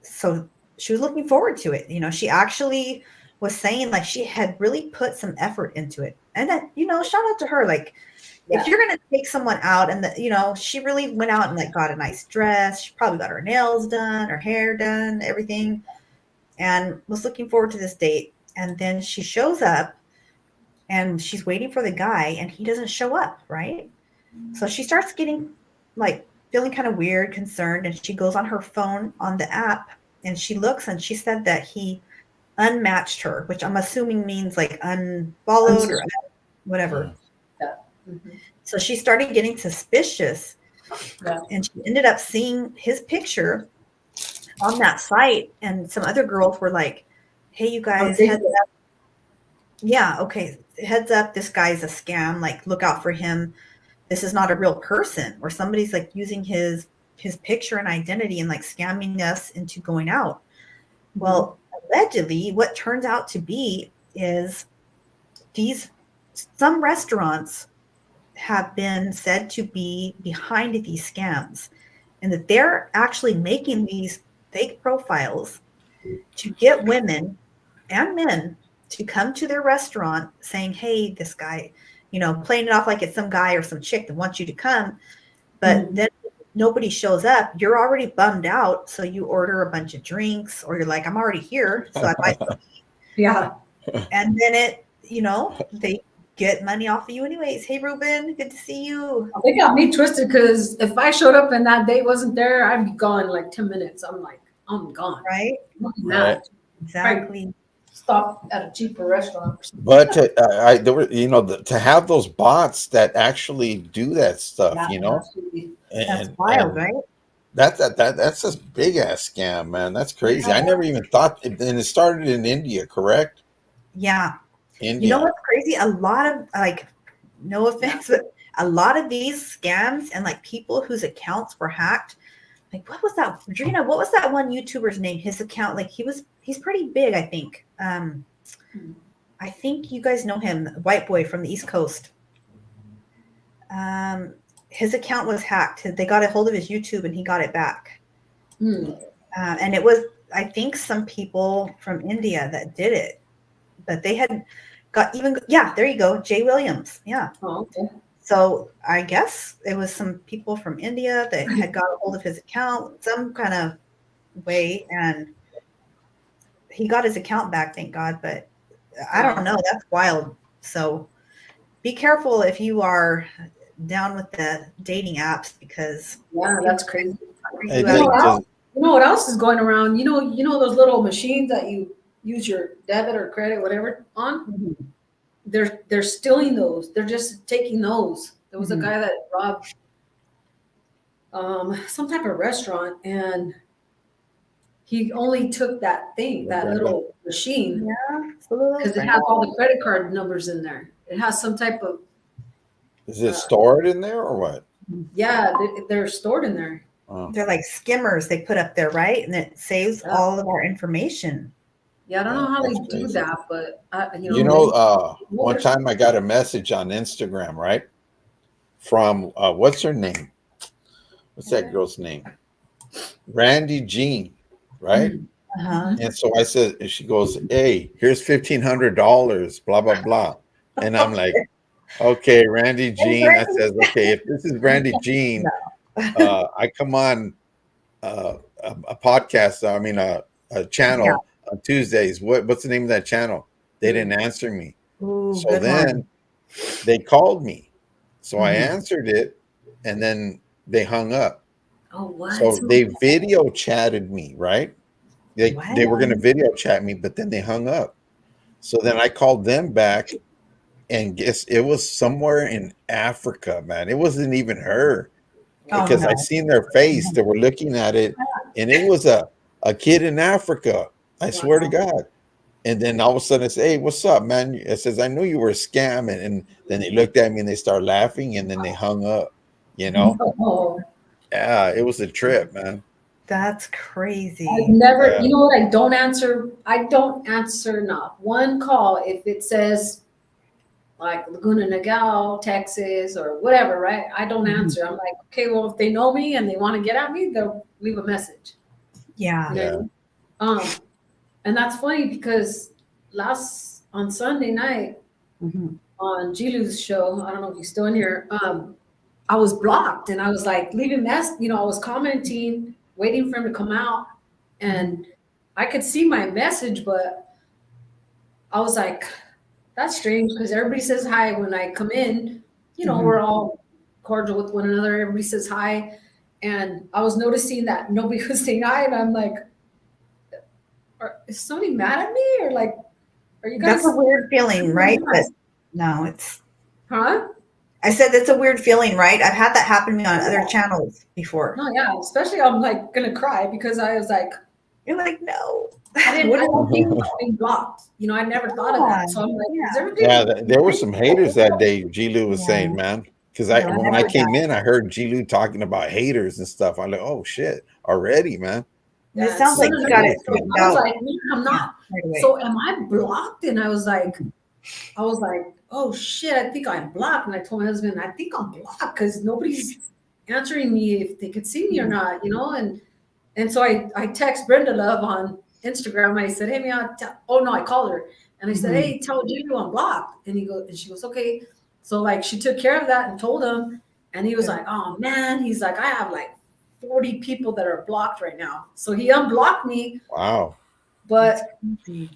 so she was looking forward to it. She actually was saying like she had really put some effort into it, and then shout out to her. Like, Yeah. if you're gonna take someone out, and she really went out and like got a nice dress. She probably got her nails done, her hair done, everything, and was looking forward to this date. And then she shows up, and she's waiting for the guy, and he doesn't show up, right? So she starts getting like feeling kind of weird, concerned, and she goes on her phone on the app, and she looks, and she said that he unmatched her, which I'm assuming means like unfollowed or whatever. Mhm. So she started getting suspicious, Yeah. and she ended up seeing his picture on that site, and some other girls were like, hey, you guys, Facebook. heads up. yeah, okay, heads up, this guy's a scam. Like, look out for him. This is not a real person. Or somebody's like using his picture and identity and like scamming us into going out. Well, allegedly, what turns out to be is some restaurants have been said to be behind these scams, and that they're actually making these fake profiles to get women and men to come to their restaurant saying, hey, this guy, playing it off like it's some guy or some chick that wants you to come. But then nobody shows up. You're already bummed out. So you order a bunch of drinks, or you're like, I'm already here. So I might. Yeah. And then they get money off of you anyways. Hey, Ruben, good to see you. They got me twisted because if I showed up and that date wasn't there, I'd be gone in like 10 minutes. I'm like, I'm gone. Right? Now, Exactly. stop at a cheaper restaurant. But there were, to have those bots that actually do that stuff, Absolutely. That's and wild, right? that's a big ass scam, man. That's crazy. I never even thought. And it started in India, correct? Yeah. India. You know what's crazy? A lot of, like, no offense, but a lot of these scams and like people whose accounts were hacked. Like, what was that? Drina, what was that one YouTuber's name? His account, like he's pretty big, I think. I think you guys know him, white boy from the East Coast. His account was hacked. They got a hold of his YouTube and he got it back. And it was, I think, some people from India that did it, but they had got there you go, Jay Williams. Yeah. Oh, okay. So I guess it was some people from India that had got a hold of his account some kind of way, and he got his account back, thank God. But I don't know. That's wild. So be careful if you are down with the dating apps, because that's crazy. Hey, You know what else is going around? You know those little machines that you use your debit or credit, whatever, on? They're stealing those. They're just taking those. There was a guy that robbed some type of restaurant, and he only took that little machine, because it has all the credit card numbers in there. It has some type of. Is it stored in there or what? Yeah, they're stored in there. They're like skimmers they put up there, right? And it saves all of our information. Yeah, I don't know how they do crazy. that, but one time I got a message on Instagram, right? From what's her name? What's that girl's name? Randy Jean, right? And so I said, she goes, hey, here's $1,500, blah, blah, blah. And I'm like, okay, Randy Jean. I says, okay, if this is Randy Jean, I come on a podcast, I mean, a channel on Tuesdays. What's the name of that channel? They didn't answer me. Ooh, so then they called me. So I answered it, and then they hung up. Oh, what? So they video chatted me, right? They were going to video chat me, but then they hung up. So then I called them back, and guess it was somewhere in Africa, man. It wasn't even her, because I seen their face. They were looking at it, and it was a kid in Africa. I swear to God. And then all of a sudden I say, hey, what's up, man? It says, I knew you were scamming. And then they looked at me and they started laughing, and then they hung up, Yeah, it was a trip, man. That's crazy. I've never, you know what? I don't answer not one call if it says like Laguna Niguel, Texas, or whatever, right? I don't answer. I'm like, okay, well, if they know me and they want to get at me, they'll leave a message. Yeah. And that's funny because on Sunday night on Gilu's show, I don't know if he's still in here, I was blocked, and I was like leaving I was commenting, waiting for him to come out, and I could see my message, but I was like, that's strange, because everybody says hi when I come in. We're all cordial with one another. Everybody says hi. And I was noticing that nobody was saying hi, and I'm like, is somebody mad at me, or like, are you guys? That's a weird feeling, right? But no, it's. Huh? I said that's a weird feeling, right? I've had that happen to me on other channels before. No, yeah, especially I'm like gonna cry, because I was like, You're like, no. I What don't do I think do? about being blocked. You know, I never thought of that. So I'm like, Yeah. is everything? Yeah, there were some haters that day. G. Lou was Yeah. saying, man, because No, when I never came that. in, I heard G. Lou talking about haters and stuff. I'm like, oh shit, already, man. It sounds like you got it So figured I was out like, man, I'm not. right away. So am I blocked? And I was like, oh shit, I think I'm blocked. And I told my husband, I think I'm blocked because nobody's answering me if they could see me or not, you know? And so I text Brenda Love on Instagram. I said, hey, Mia, I called her. And I said, hey, tell Gino I'm blocked. And she goes, okay. So like she took care of that and told him. And he was like, oh man, he's like, I have like 40 people that are blocked right now. So he unblocked me, Wow. but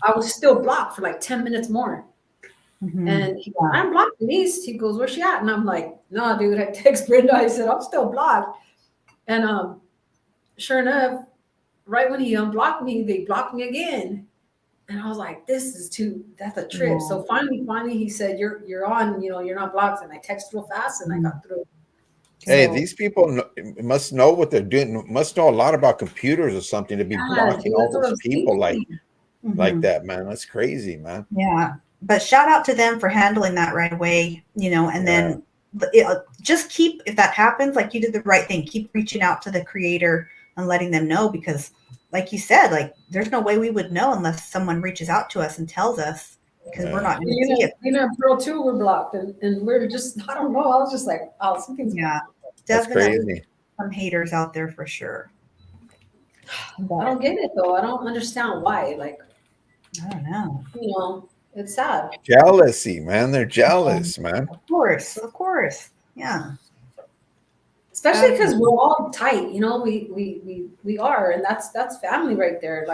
I was still blocked for like 10 minutes more. And he goes, I'm blocked, Denise. He goes, where's she at? And I'm like, nah, dude. I text Brenda. I said, I'm still blocked. And sure enough, right when he unblocked me, they blocked me again. And I was like, that's a trip. Yeah. So finally he said, you're on, you're not blocked. And I texted real fast and I got through. Hey, So- these people must know what they're doing. Must know a lot about computers or something to be blocking all those people like that, man. That's crazy, man. Yeah. But shout out to them for handling that right away, and then just keep, if that happens, like you did the right thing, keep reaching out to the creator and letting them know, because like you said, like there's no way we would know unless someone reaches out to us and tells us, because we're not going to see it. Pearl too were blocked and we're just, I don't know. I was just like, oh, something's That's definitely crazy. some haters out there for sure. I don't get it though. I don't understand why. Like, I don't know. It's sad. Jealousy, man. They're jealous, man. Of course. Yeah. Especially because we're all tight, we are, and that's family right there.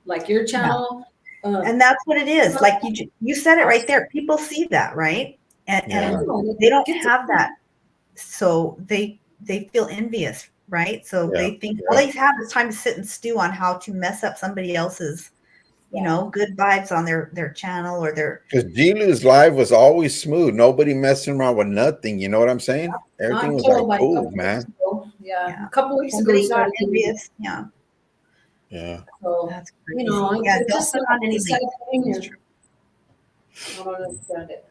Like your channel. And that's what it is. Like you said it right there. People see that, right? And they don't have that. So they feel envious, right? So they think all they have is time to sit and stew on how to mess up somebody else's, good vibes on their channel or their. Because G. Lou's live was always smooth. Nobody messing around with nothing. You know what I'm saying? Everything was like cool, man. Yeah. A couple weeks ago, Somebody got envious. Yeah. Yeah. So, That's crazy. don't just on any I don't understand it.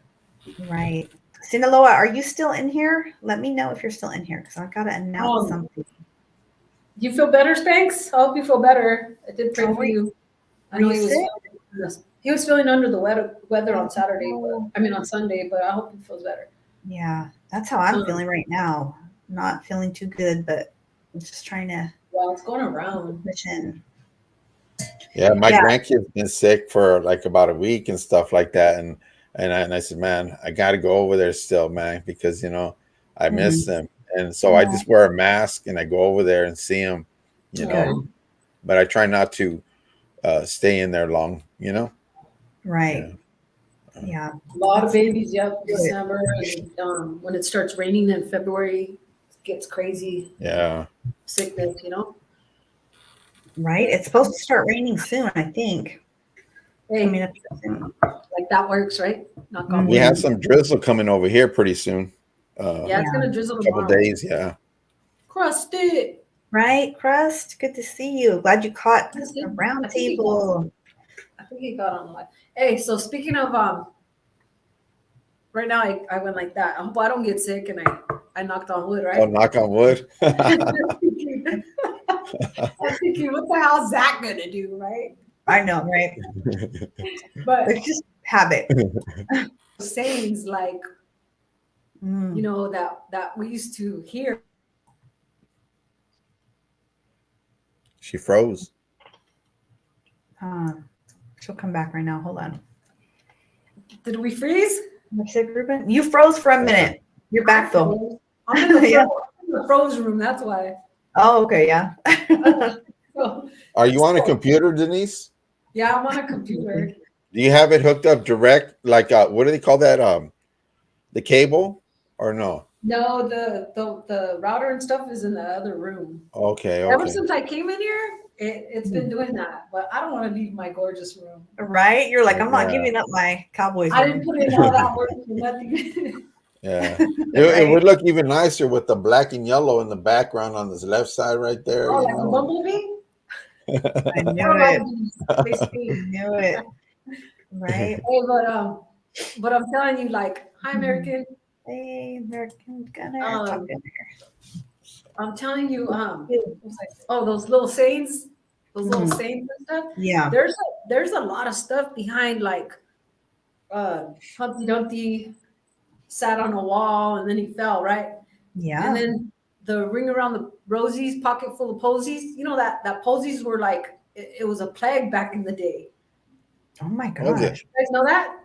Right. Sinaloa, are you still in here? Let me know if you're still in here, because I've got to announce something. You feel better, Spanx? I hope you feel better. I did pray for you. I know he was feeling under the weather on Saturday, on Sunday, but I hope he feels better. Yeah, that's how I'm feeling right now. Not feeling too good, but I'm just trying to. Well, it's going around. Push in. Yeah, my grandkid's been sick for like about a week and stuff like that, and I said, man, I got to go over there still, man, because I miss them, and so I just wear a mask and I go over there and see them, but I try not to stay in there long, Right. Yeah. A lot of babies, December, and when it starts raining in February, it gets crazy. Yeah. Sickness, Right. It's supposed to start raining soon, I think. Hey, like that works, right? Knock on wood. We have some drizzle coming over here pretty soon. It's gonna drizzle a couple days. Yeah. Crusty. Right, Crust. Good to see you. Glad you caught a round table. I think he got on live. Hey, so speaking of right now I went like that. I hope I don't get sick, and I knocked on wood, right? Oh, knock on wood. I'm thinking, what the hell is that gonna do, right? I know, right? But it's just habit. Sayings like, that we used to hear. She froze. She'll come back right now. Hold on. Did we freeze? You froze for a minute. You're back though. I'm in the froze room. That's why. Oh, okay, yeah. Are you on a computer, Denise? Yeah, I'm on a computer. Do you have it hooked up direct? Like, what do they call that? The cable, or no? No, the router and stuff is in the other room. Okay. Ever since I came in here, it's been doing that. But I don't want to leave my gorgeous room. Right? You're like, I'm not giving up my Cowboys. I didn't put in all that work for nothing. Yeah, it would look even nicer with the black and yellow in the background on this left side right there. Oh, like a bumblebee? I knew Or a lot it. of these, they I stink. knew it. Right. Hey, but I'm telling you, like, hi, American. Hey, American Gunner. Pop Um, in I'm telling you, here. what's that? Oh, those little sayings, those little Mhm. sayings and stuff. Yeah. There's a lot of stuff behind, like, Humpty Dumpty sat on a wall and then he fell, right? Yeah. And then the ring around the rosies, pocket full of posies. You know that posies were like it was a plague back in the day. Oh my Was it? gosh. You guys know that?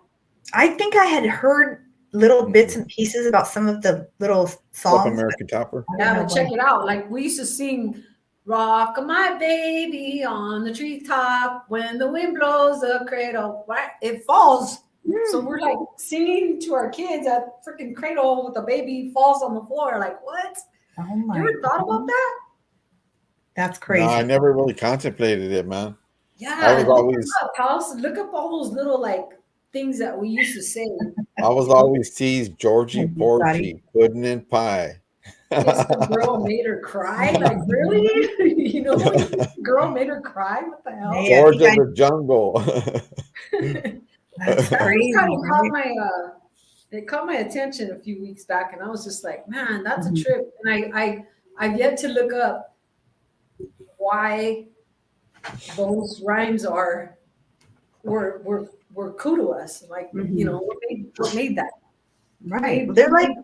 I think I had heard little bits and pieces about some of the little Up songs. American Topper. I Yeah, don't but know check what. it out. Like we used to sing "Rock my baby on the treetop when the wind blows the cradle." Right? It falls. So we're like singing to our kids at freaking cradle with the baby falls on the floor. Like what? Oh You my ever thought about God. that? That's No, I crazy. never really contemplated it, man. I Yeah, was look always, them up, House. Look up all those little like things that we used to say. I was always teased Georgie Thank you, Scotty. Porgy, pudding and pie. Kissed the girl, made her cry. Like really? You know, when the girl made her cry. What the hell? Hey, I George think of the Jungle. that's That just crazy. kind of caught Right? my it caught my attention a few weeks back, and I was just like, man, that's a Mhm. trip. And I've yet to look up why those rhymes were cool to us. Like, you know, what made that? Right. Well, they're like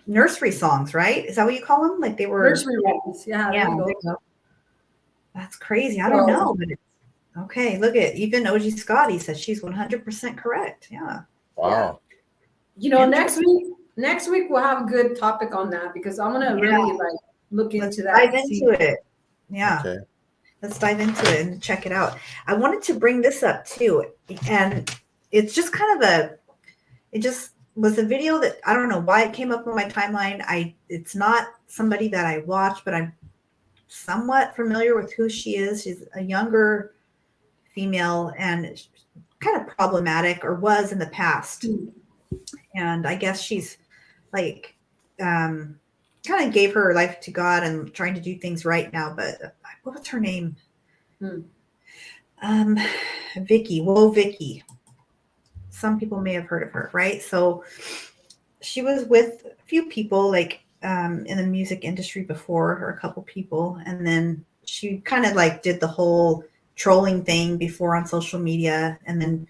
nursery songs, right? Is that what you call them? Like they were. Nursery rhymes. Yeah, Yeah. there you There go. you go. That's crazy. I don't know, but it's okay. Look at even OG Scotty says she's 100% correct. Yeah. Wow. You know, next week we'll have a good topic on that because I'm gonna really like look Let's into that. dive and see. into it. Yeah. Okay. Let's dive into it and check it out. I wanted to bring this up too. And it's just kind of it just was a video that I don't know why it came up on my timeline. It's not somebody that I watch, but I'm somewhat familiar with who she is. She's a younger female and kind of problematic or was in the past. And I guess she's like kind of gave her life to God and trying to do things right now. But what's her name? Vicky. Whoa, Vicky. Some people may have heard of her, right? So she was with a few people like in the music industry before, or a couple people, and then she kind of like did the whole trolling thing before on social media, and then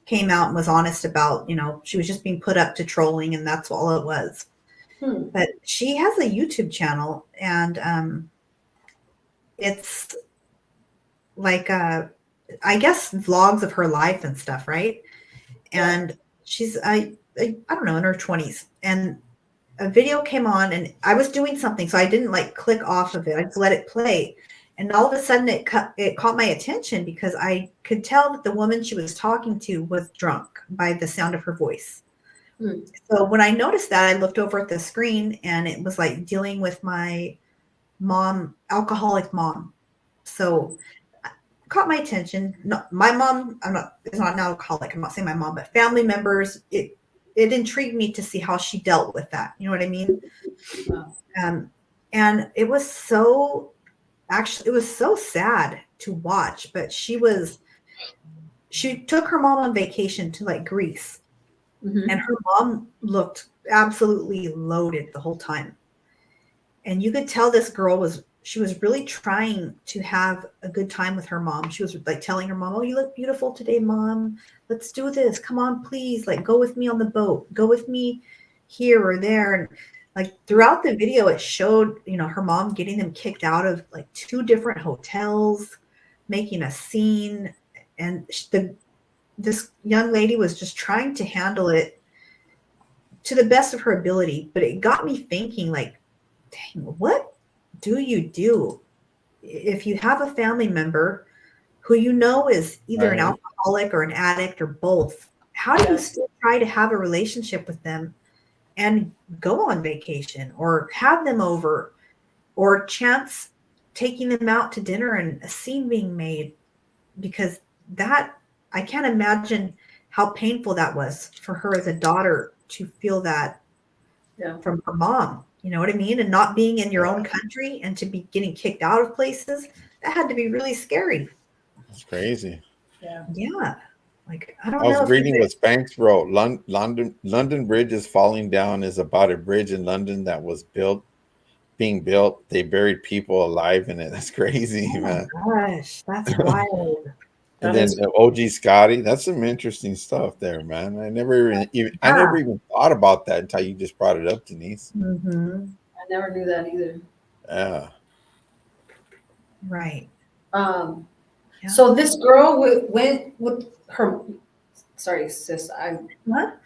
came out and was honest about, you know, she was just being put up to trolling, and that's all it was. But she has a YouTube channel, and it's like I guess vlogs of her life and stuff, right? And she's I don't know, in her 20s, and a video came on, and I was doing something, so I didn't like click off of it. I just let it play, and all of a sudden it caught my attention because I could tell that the woman she was talking to was drunk by the sound of her voice. So when I noticed that, I looked over at the screen, and it was like dealing with my mom, alcoholic mom. So caught my attention. No, my mom, is not an alcoholic. I'm not saying my mom, but family members. It intrigued me to see how she dealt with that. You know what I mean? And it was so sad to watch. But she took her mom on vacation to like Greece, and her mom looked absolutely loaded the whole time. And you could tell this girl was really trying to have a good time with her mom. She was like telling her mom, "Oh, you look beautiful today, Mom. Let's do this. Come on, please. Like, go with me on the boat. Go with me here or there." And like throughout the video, it showed, you know, her mom getting them kicked out of like 2 different hotels, making a scene. And this young lady was just trying to handle it to the best of her ability. But it got me thinking, like, dang, what do you do if you have a family member who you know is either an alcoholic or an addict or both? How do you still try to have a relationship with them and go on vacation or have them over or chance taking them out to dinner and a scene being made? Because that, I can't imagine how painful that was for her as a daughter to feel that from her mom. You know what I mean? And not being in your own country and to be getting kicked out of places. That had to be really scary. It's crazy. Yeah. Yeah. Like, I don't I was know if reading you what Spanx wrote. London Bridge is falling down is about a bridge in London that was being built. They buried people alive in it. That's crazy, oh my man. gosh, that's wild. And That then is, OG Scotty, that's some interesting stuff there, man. I never even thought about that until you just brought it up, Denise. Mm-hmm. I never knew that either. Yeah. Right. Yeah. So this girl went with her. Sorry, sis. What?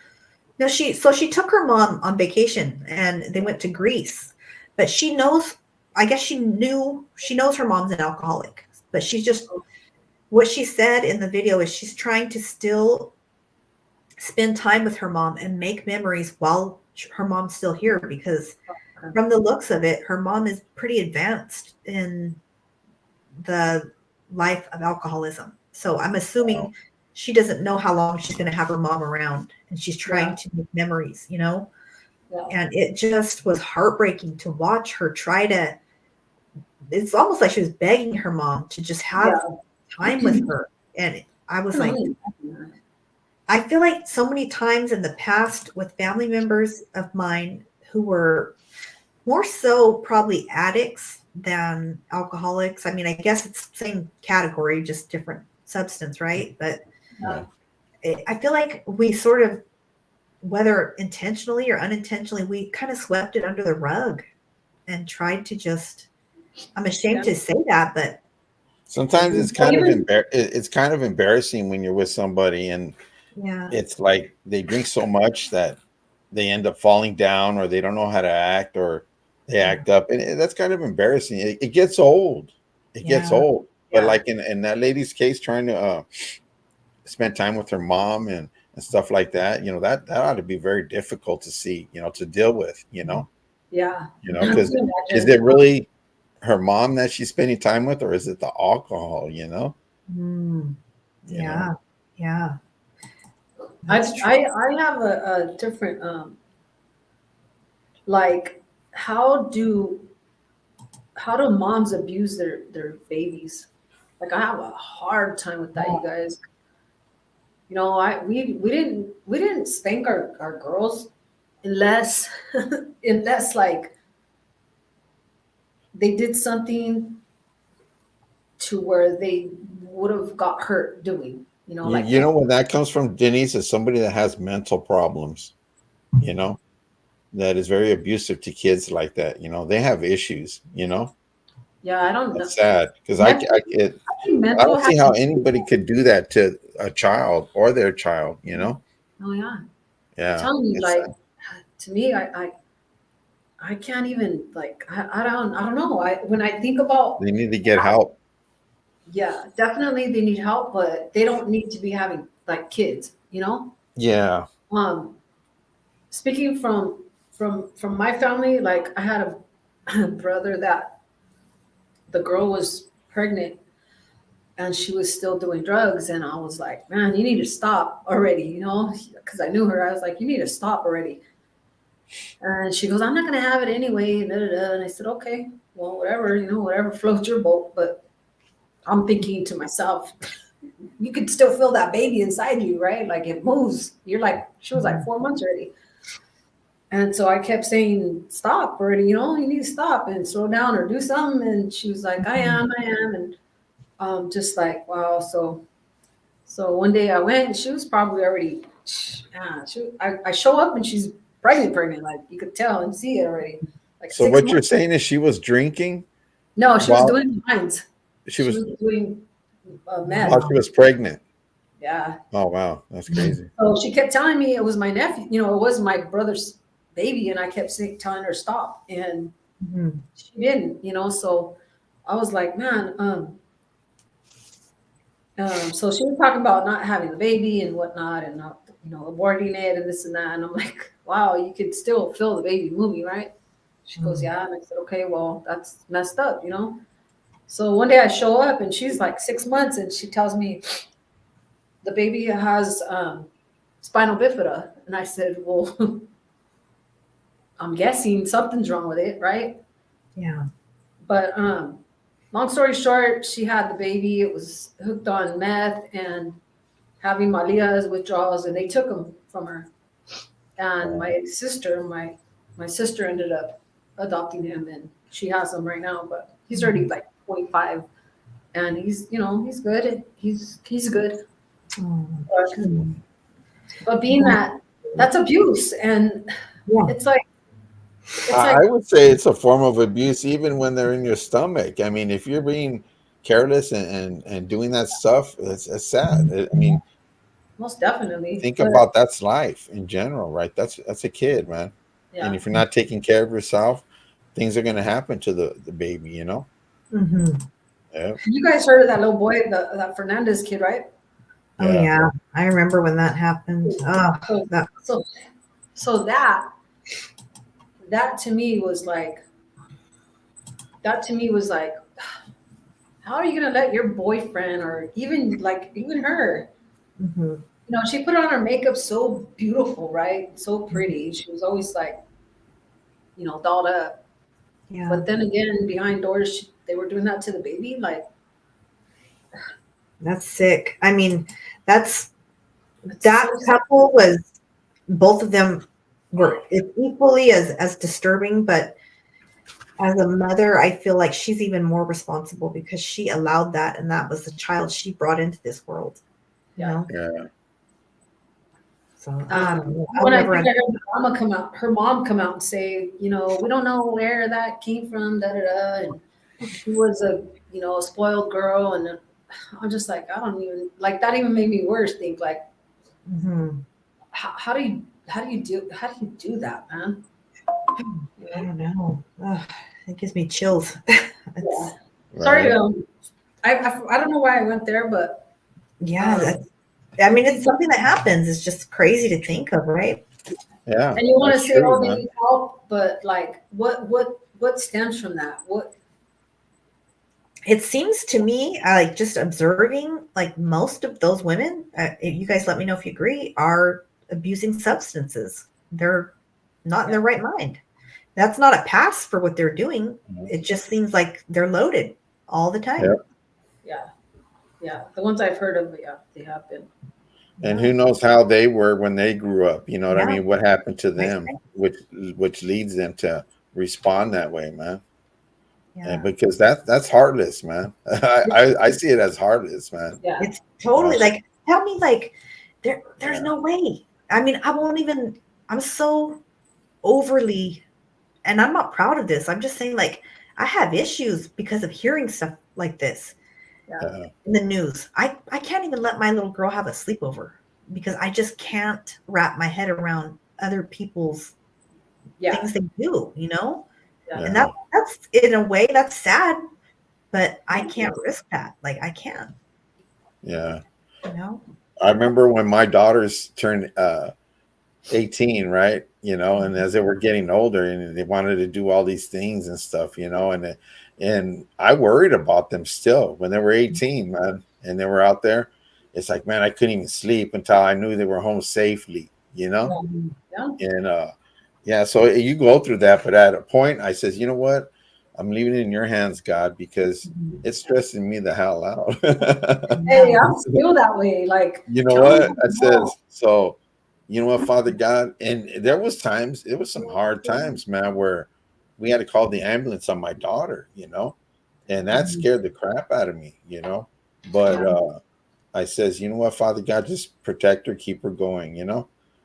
No, she took her mom on vacation and they went to Greece. But she knows, I guess she knows her mom's an alcoholic. But she's just, what she said in the video is she's trying to still spend time with her mom and make memories while her mom's still here, because from the looks of it, her mom is pretty advanced in the life of alcoholism. So I'm assuming she doesn't know how long she's going to have her mom around, and she's trying to make memories, you know? Yeah. And it just was heartbreaking to watch her try to, it's almost like she was begging her mom to just have time with her. And I was like, I feel like so many times in the past with family members of mine who were more so probably addicts than alcoholics. I mean, I guess it's the same category, just different substance, right? But I feel like we sort of, whether intentionally or unintentionally, we kind of swept it under the rug and tried to just, I'm ashamed to say that, but sometimes it's kind of embarrassing when you're with somebody and it's like they drink so much that they end up falling down, or they don't know how to act, or they act up, and that's kind of embarrassing. It gets old. It gets old. But like in that lady's case, trying to spend time with her mom and stuff like that, you know, that ought to be very difficult to see, you know, to deal with, you know. Yeah. You know, because is it really her mom that she's spending time with, or is it the alcohol, you know? Yeah. I have a different like how do moms abuse their babies? Like I have a hard time with that, you guys. You know, we didn't spank our girls unless like they did something to where they would have got hurt doing, you know, like You know where that comes from, Denise, is somebody that has mental problems, you know, that is very abusive to kids like that. You know, they have issues, you know. Yeah, I don't know. That's sad, because I don't see how anybody could do that to a child or their child, you know. Oh yeah. Yeah. I'm telling you, like to me, I can't even, like I don't know. When I think about, they need to get help. Yeah, definitely they need help, but they don't need to be having like kids, you know? Yeah. Speaking from my family, like I had a brother that the girl was pregnant and she was still doing drugs, and I was like, man, you need to stop already, you know? Because I knew her. I was like, you need to stop already. And she goes, I'm not gonna have it anyway. And I said, okay, well, whatever, you know, whatever floats your boat. But I'm thinking to myself, you could still feel that baby inside you, right? Like it moves. You're like, she was like 4 months already. And so I kept saying, stop already, you know, you need to stop and slow down or do something. And she was like, I am. And just like, wow. So one day I went and she was probably already, I show up and she's pregnant. Like you could tell and see it already. Like so what you're saying is she was drinking? No, she was doing lines. She was doing meth. while she was pregnant. Yeah. Oh wow, that's crazy. So she kept telling me it was my nephew. You know, it was my brother's baby, and I kept telling her stop, and she didn't. You know, so I was like, man. So she was talking about not having the baby and whatnot, and not, you know, aborting it and this and that. And I'm like, wow, you could still feel the baby moving, right? She goes, yeah. And I said, okay, well, that's messed up, you know. So one day I show up and she's like 6 months, and she tells me the baby has spinal bifida. And I said, well, I'm guessing something's wrong with it, right? Yeah. But long story short, she had the baby. It was hooked on meth and having Malia's withdrawals, and they took him from her. And my sister ended up adopting him, and she has him right now. But he's already like 25, and he's good. He's good. Oh, But being that's abuse, and yeah. it's like I would say it's a form of abuse even when they're in your stomach. I mean, if you're being careless and doing that stuff, it's sad. I mean, most definitely. think about that's life in general, right? That's a kid, man. Yeah. And if you're not taking care of yourself, things are going to happen to the baby, you know? Mhm. Yeah. You guys heard of that little boy, that Fernandez kid, right? Oh yeah, I remember when that happened. Oh, that So that to me was like, how are you gonna let your boyfriend, or even her, mhm. she put on her makeup so beautiful, right? So pretty. She was always like, dolled up. Yeah. But then again, behind doors, they were doing that to the baby. Like, That's sick. I mean, that it's so sad. couple was, both of them were equally as disturbing, but as a mother, I feel like she's even more responsible because she allowed that, and that was the child she brought into this world. You know? Yeah. So I'll When I never think I heard her mom come out and say, we don't know where that came from, da da da, and she was a spoiled girl, and I'm just like, I don't even like that. Even made me worse. Think like, Mhm. how do you do that, man? I don't know. Ugh, it gives me chills. Yeah. Sorry, I don't know why I went there, but I mean, it's something that happens. It's just crazy to think of, right? Yeah. and you want to that's say, true, oh, they man. need help, but like, what stems from that? What? It seems to me, like just observing, like most of those women, you guys let me know if you agree, are abusing substances. They're not in their right mind. That's not a pass for what they're doing. It just seems like they're loaded all the time. Yep. Yeah, the ones I've heard of, they have been. And who knows how they were when they grew up? You know what I Yeah. mean? What happened to Right, them, right. which leads them to respond that way, man. Yeah. And because that's heartless, man. I see it as heartless, man. Yeah, It's totally Gosh. like, tell me, like, there's Yeah. no way. I mean, I'm so overly, and I'm not proud of this. I'm just saying, like, I have issues because of hearing stuff like this Yeah. in the news. I can't even let my little girl have a sleepover because I just can't wrap my head around other people's things they do, Yeah. And that's in a way that's sad, but I can't risk that. Like, I can't, Yeah. you know? I remember when my daughters turned 18, right? And as they were getting older and they wanted to do all these things and stuff, and I worried about them still when they were 18, man, and they were out there. It's like, man, I couldn't even sleep until I knew they were home safely, Yeah. and so you go through that, but at a point I says, you know what, I'm leaving it in your hands, God, because it's stressing me the hell out. Hey, I'm still that way. Like, You know tell what me I says? more. So, you know what, Father God, and there was some hard times, man, where we had to call the ambulance on my daughter, and that scared the crap out of me, But I says, you know what, Father God, just protect her, keep her going,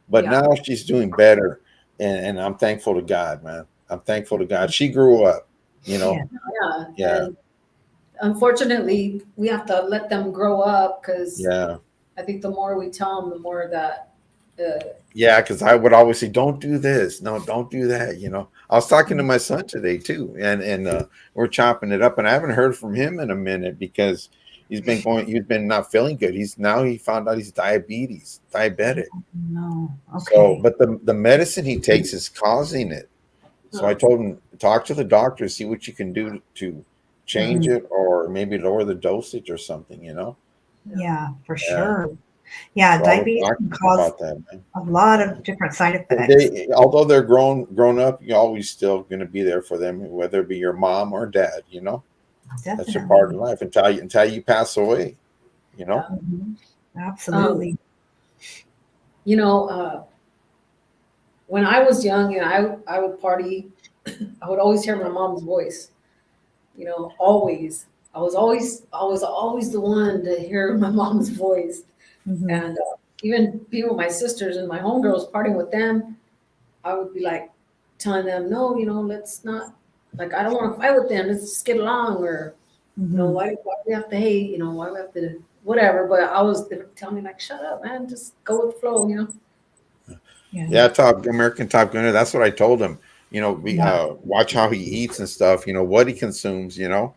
But Yeah. now she's doing better, and I'm thankful to God, man. I'm thankful to God. She grew up, Yeah. Yeah. And unfortunately, we have to let them grow up because Yeah. I think the more we tell them, the more that. Yeah, because I would always say, "Don't do this. No, don't do that." I was talking to my son today too, and we're chopping it up, and I haven't heard from him in a minute because he's been not feeling good. He found out he's diabetic. No. Okay. So, but the medicine he takes is causing it. So I told him, talk to the doctor, see what you can do to change it, or maybe lower the dosage or something. Yeah, for Yeah. sure. Yeah, So I was diabetes talking can cause about that, man. a lot of different side effects. Although they're grown up, you're always still going to be there for them, whether it be your mom or dad. That's your Definitely. part of life until you pass away. You know. Mhm. Absolutely. You know, when I was young and I would party, I would always hear my mom's voice. You know, always. I was always the one to hear my mom's voice. Mhm. And even being with my sisters and my homegirls, partying with them, I would be like telling them, no, you know, let's not, like, I don't want to fight with them. Let's just get along. Or, you know, Mhm. why do we have to hate? You know, why do we have to, whatever. But I was, they would tell me, like, shut up, man. Just go with the flow, you know? Yeah. Yeah, American Top Gunner. That's what I told him. You know, we Yeah. watch how he eats and stuff. You know what he consumes. You know,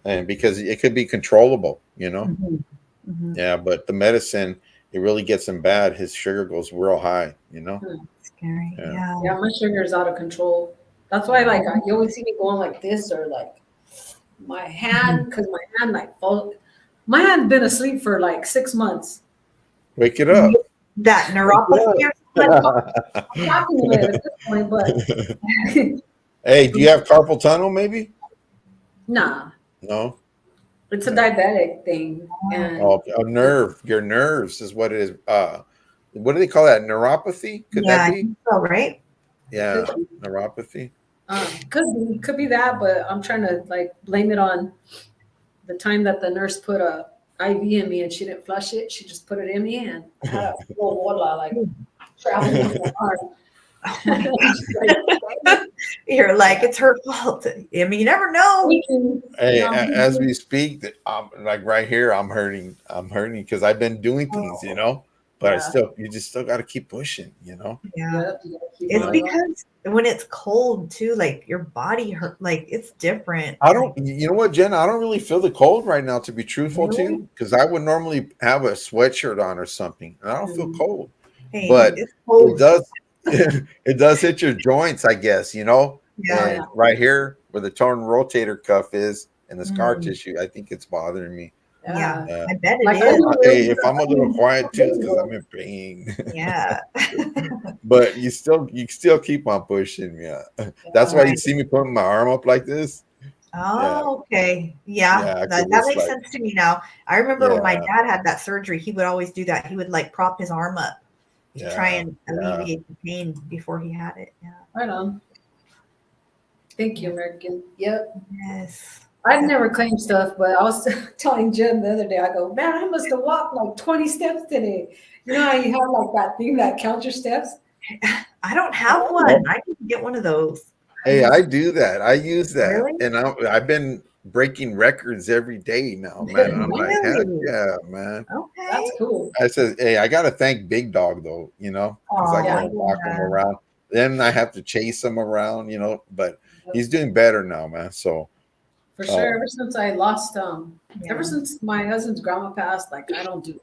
and because it could be controllable. You know, Mhm. Mhm. yeah. But the medicine, it really gets him bad. His sugar goes real high. You know. Scary. Yeah. Yeah. Yeah, my sugar is out of control. That's why, like, you always see me going like this, or like my hand, because my hand, like, my hand's been asleep for like 6 months. Wake it up. That neuropathy or Like, something. I'm talking to it at this point, but Hey, do you have carpal tunnel? Maybe. nah, No. it's a diabetic thing. And Oh, a nerve. Your nerves is what it is. What do they call that? Neuropathy? Could Yeah, that I be? think so, right? Yeah, neuropathy. could be that, but I'm trying to like blame it on the time that the nurse put a IV in me and she didn't flush it. She just put it in me and I had a full water like traveling in my arm. You're like, it's her fault. I mean, you never know. Hey, as we speak, like right here, I'm hurting. I'm hurting because I've been doing things, you know. But Yeah. you just still got to keep pushing, you know. Yeah. You gotta keep It's on because when it's cold too, like your body hurt, like it's different. I don't. You know what, Jen? I don't really feel the cold right now, to be truthful to Really? you, because I would normally have a sweatshirt on or something, and I don't feel Mhm. cold. Hey, But it's it cold. does. It does hit your joints, I guess, you know. Yeah. And right here, where the torn rotator cuff is and the scar Mm. tissue, I think it's bothering me. Yeah. Yeah. I bet it Like, is. Hey, if I'm a little quiet too, it's because I'm in pain. Yeah. But you still keep on pushing. Yeah. That's why you see me putting my arm up like this. Yeah. Oh, okay. Yeah, Yeah. that, Because that it's makes like, sense to me now. I remember when my yeah. dad had that surgery, he would always do that. He would like prop his arm up to try Yeah. and Yeah. alleviate the pain before he had it. Yeah. Right on. Thank you, American. Yep. Yes. I've never claimed stuff, but I was telling Jen the other day, I go, man, I must have walked like 20 steps today. You know how you have like that thing that counts your steps? I don't have one. I need to get one of those. Hey, I do that. I use that. Really? And I've been breaking records every day now, man. And I'm like, heck Really? yeah, man. Okay. That's cool. I said, hey, I got to thank Big Dog, though, you know, because I got to walk him around. Then I have to chase him around, you know, but he's doing better now, man. So, For sure. Ever since I lost, Yeah. ever since my husband's grandma passed, like I don't do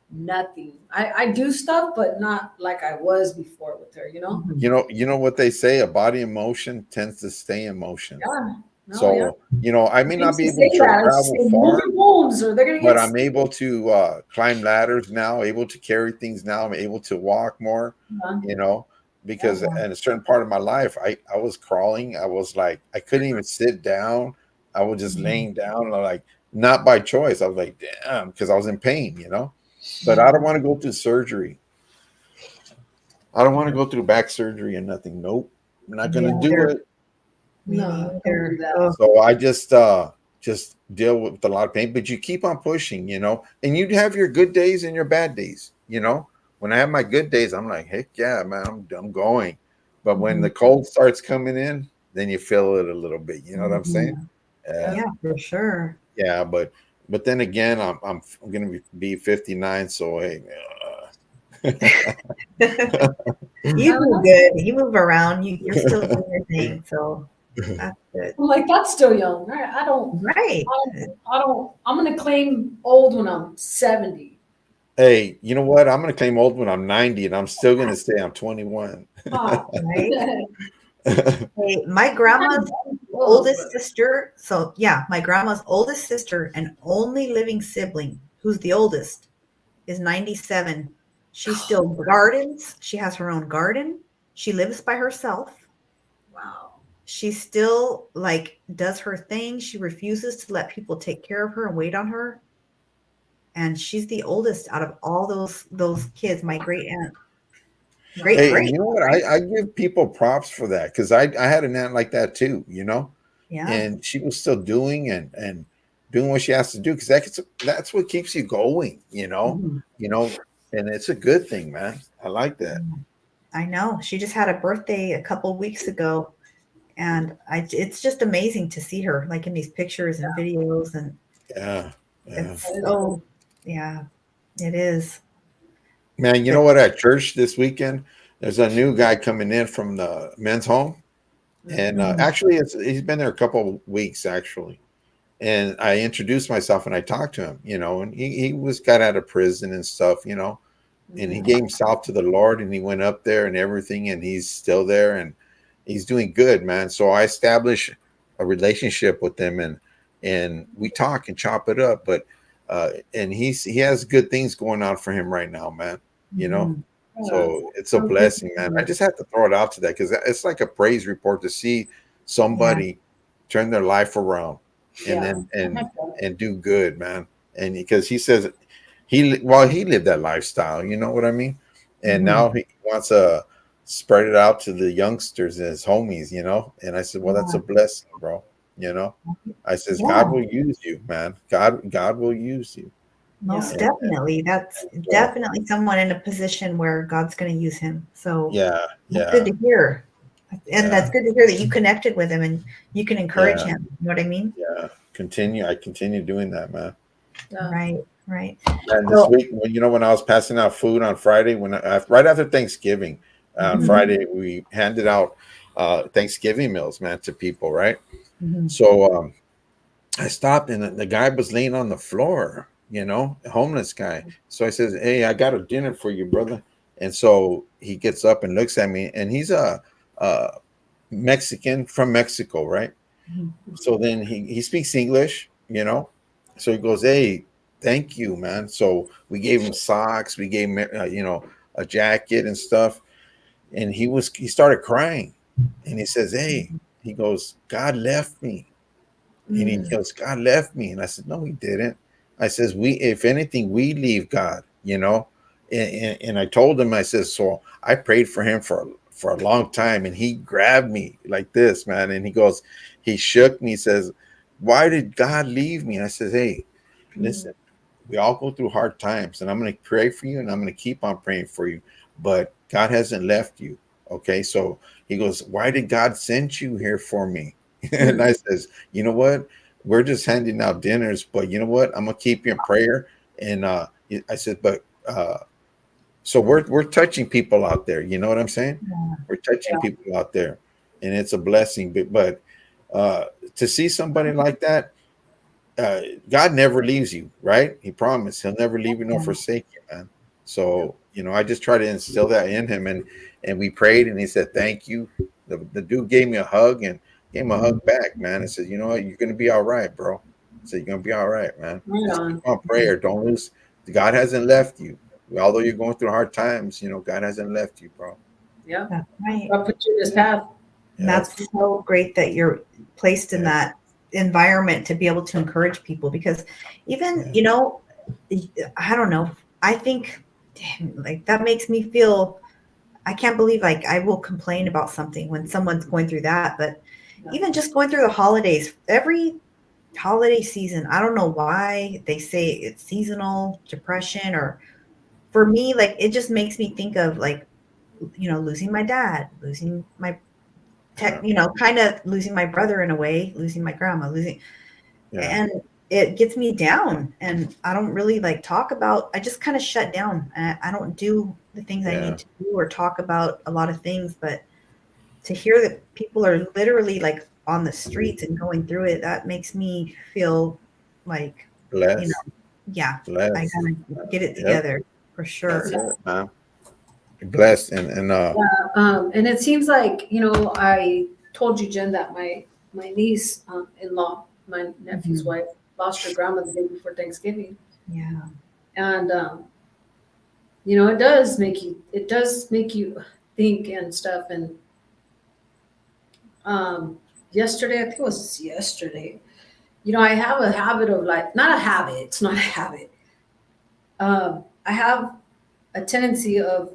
nothing. I do stuff, but not like I was before with her, you know? you know what they say, a body in motion tends to stay in motion. Yeah. No, So, yeah. you know, I may I not be used able to say that. I travel used to say, far, move your bones or they're gonna but get I'm able to climb ladders now, able to carry things now. I'm able to walk more, you know, because in a certain part of my life, I was crawling. I was like, I couldn't even sit down. I was just laying down, like not by choice. I was like, damn, because I was in pain, you know. But I don't want to go through surgery. I don't want to go through back surgery and nothing. Nope, I'm not gonna do it. No, don't do that. So I just deal with a lot of pain, but you keep on pushing, you know, and you have your good days and your bad days, you know. When I have my good days, I'm like, heck yeah, man, I'm going. But when the cold starts coming in, then you feel it a little bit. You know what I'm saying? Yeah, for sure. Yeah, but then again, I'm gonna be 59, so hey. You move good. You move around. You're still doing your thing, so that's good. I'm like, that's still young. I don't. Right. I don't. I'm gonna claim old when I'm 70. Hey, you know what? I'm gonna claim old when I'm 90, and I'm still gonna say I'm 21. Right. Hey, my grandma's oldest sister. So yeah, my grandma's oldest sister and only living sibling, who's the oldest, is 97. She still gardens. She has her own garden. She lives by herself. Wow. she still like does her thing. She refuses to let people take care of her and wait on her. And she's the oldest out of all those kids. My great aunt, Hey, great, you know what? I give people props for that because I had an aunt like that too, you know, yeah, and she was still doing and doing what she has to do because that's what keeps you going, Mhm. you know, and it's a good thing, man. I like that. I know. She just had a birthday a couple weeks ago, and it's just amazing to see her like in these pictures and videos, and Yeah, yeah. it's so, yeah, it is. Man, you know what? At church this weekend, there's a new guy coming in from the men's home, and Mhm. actually, he's been there a couple of weeks actually. And I introduced myself and I talked to him, and he was got out of prison and stuff, and he gave himself to the Lord and he went up there and everything, and he's still there and he's doing good, man. So I established a relationship with him and we talk and chop it up, but and he has good things going on for him right now, man. You know, Mhm. so it's a So good to blessing, man. I hear. just have to throw it out to that because it's like a praise report to see Yeah. somebody turn their life around and Yeah. then and do good, man. And because he says he lived that lifestyle, you know what I mean? And Mhm. now he wants to spread it out to the youngsters and his homies, And I said, well, that's a blessing, bro. You know, I says, God Yeah, will use you, man. God will use you. Yeah. most And definitely. That's so, definitely someone in a position where God's going to use him. So yeah, that's good yeah, to hear. And yeah, that's good to hear that you connected with him and you can encourage yeah, him. You know what I mean? yeah. I continue doing that, man. Yeah. Right, right. And this So, week, when I was passing out food on Friday, right after Thanksgiving, on mhm, Friday we handed out Thanksgiving meals, man, to people, right? mhm, So I stopped and the guy was laying on the floor, a homeless guy. So I says, "Hey, I got a dinner for you, brother." And so he gets up and looks at me, and he's a Mexican from Mexico, right? mhm. So then he speaks English, So he goes, "Hey, thank you, man." So we gave him socks, we gave him, a jacket and stuff, and he started crying, and he says, "Hey," he goes, "God left me." And he Mm. goes, God left me. And I said, no, he didn't. I says, if anything, we leave God. And I told him, I says, so I prayed for him for a long time. And he grabbed me like this, man. And he shook me. He says, why did God leave me? I says, hey, listen, we all go through hard times and I'm going to pray for you and I'm going to keep on praying for you. But God hasn't left you. Okay. So he goes, why did God send you here for me? And I says, you know what? We're just handing out dinners, but you know what? I'm gonna keep you in prayer. And I said, but so we're touching people out there. You know what I'm saying? Yeah. We're touching Yeah. people out there, and it's a blessing. But to see somebody like that, God never leaves you, right? He promised He'll never leave you nor forsake you, man. So I just try to instill that in him, and we prayed, and he said, "Thank you." The dude gave me a hug and gave him a hug back, man. And said, "You know what? You're gonna be all right, bro." I said, "You're gonna be all right, man. Right Just keep on. on prayer. Don't lose. God hasn't left you. Although you're going through hard times, God hasn't left you, bro." Yeah. That's right. I'll put you in this path. And Yes. that's so great that you're placed in Yeah. that environment to be able to encourage people because even, I don't know, I think damn, like that makes me feel I can't believe like I will complain about something when someone's going through that, but even just going through the holidays, every holiday season, I don't know why they say it's seasonal depression or for me, like it just makes me think of like, losing my dad, losing my Yeah. kind of losing my brother in a way, losing my grandma, Yeah. and it gets me down. And I don't really like talk about, I just kind of shut down. And I don't do the things I Yeah. need to do or talk about a lot of things. But to hear that people are literally like on the streets and going through it, that makes me feel like, you Bless. know, yeah, I Bless. gotta get it Yep. together for That's sure. it, man. Blessed and And it seems like, I told you, Jen, that my niece in law, my nephew's Mhm. wife, lost her grandma the day before Thanksgiving. Yeah. And it does make you think and stuff. And Yesterday, I think it was yesterday. You know, I have a habit of like, not a habit, it's not a habit. I have a tendency of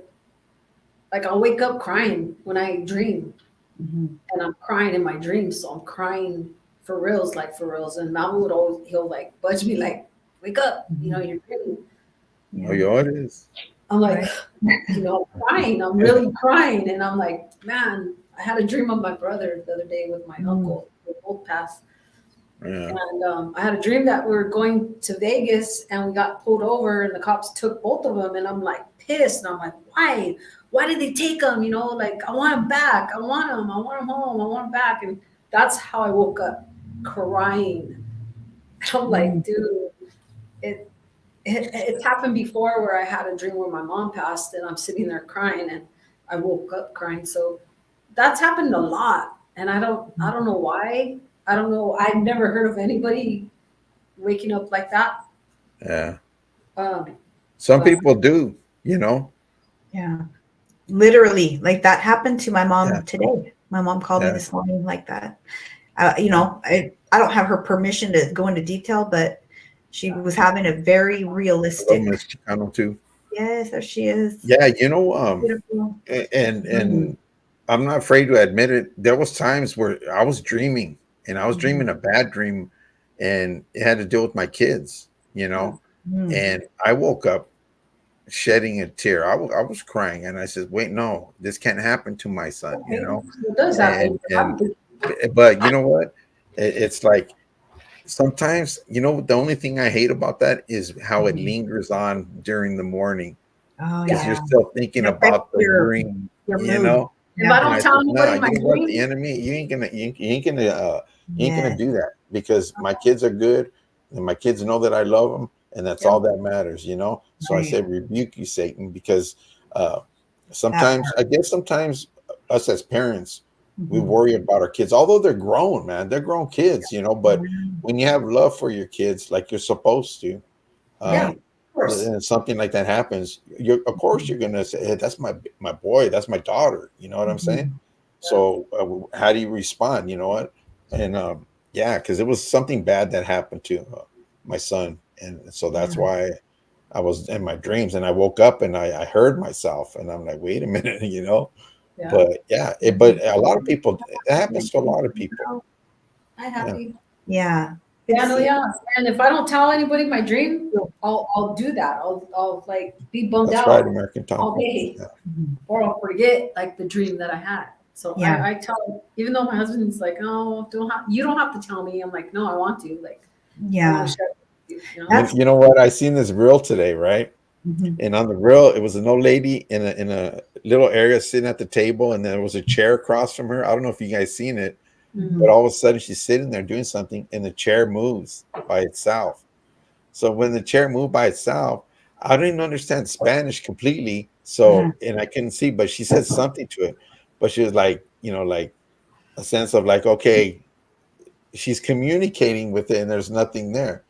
like, I'll wake up crying when I dream, Mhm. and I'm crying in my dreams. So I'm crying for reals, like for reals. And Mama would always, he'll like budge me, like, wake up, you know, you're dreaming. Oh, Yeah. yeah, it is. I'm like, Right. you know, I'm crying. I'm really crying. And I'm like, man, I had a dream of my brother the other day with my uncle. They both passed. Yeah. And I had a dream that we were going to Vegas and we got pulled over and the cops took both of them. And I'm like pissed. And I'm like, why? Why did they take them? You know, like, I want them back. I want them. I want them home. I want them back. And that's how I woke up crying. I'm like, dude, it's happened before where I had a dream where my mom passed and I'm sitting there crying and I woke up crying. So that's happened a lot. And I don't know why. I don't know. I've never heard of anybody waking up like that. Yeah. Um, Some Wow. people do, you know. Yeah. Literally, like that happened to my mom Yeah. today. My mom called me Yeah. this morning like that. You know, I don't have her permission to go into detail, but she was having a very I love realistic. Miss Chicano too. Yes, there she is. Yeah, you know, Beautiful. and I'm not afraid to admit it. There was times where I was dreaming, and I was dreaming a bad dream, and it had to deal with my kids, you know. Mm. And I woke up shedding a tear. I was crying, and I said, "Wait, no, this can't happen to my son," you know. It does happen. But you know what? It's like sometimes, you know, the only thing I hate about that is how it lingers on during the morning Oh because yeah. you're still thinking It affects about the your dream, your you mood. know. If I And don't I tell said, anybody nah, my you know what? The dream, enemy, you ain't Yeah. gonna do that because my kids are good and my kids know that I love them, and that's all that matters, you know. So I Right. said, rebuke you, Satan, because That sometimes part. I guess sometimes us as parents we Mhm. worry about our kids, although they're grown, man. They're grown kids, you know. But when you have love for your kids like you're supposed to, yeah, of um, course. and something like that happens, of course you're gonna say, "Hey, that's my boy, that's my daughter." You know what I'm saying? Mhm. So how do you respond? You know what? And yeah, because it was something bad that happened to my son, and so that's Yeah. why I was in my dreams, and I woke up and I heard myself, and I'm like, wait a minute, you know. Yeah. But yeah, but a lot of people, it happens to a lot of people. I'm happy. Yeah. Good Yeah, to no, see you. yeah. And if I don't tell anybody my dream, I'll do that. I'll like be bummed That's out right, American all Taco. day, Yeah. Mhm. or I'll forget like the dream that I had. So Yeah. I tell, even though my husband's like, oh, you don't have to tell me. I'm like, no, I want to. Like, I want Yeah. to share it with you. You know? That's- You know what? I seen this reel today, right? Mhm. And on the reel, it was an old lady in a little area sitting at the table, and there was a chair across from her. I don't know if you guys seen it, Mhm. but all of a sudden she's sitting there doing something, and the chair moves by itself. So when the chair moved by itself, I didn't understand Spanish completely. So and I couldn't see, but she said something to it. But she was like, you know, like a sense of like, okay, she's communicating with it, and there's nothing there.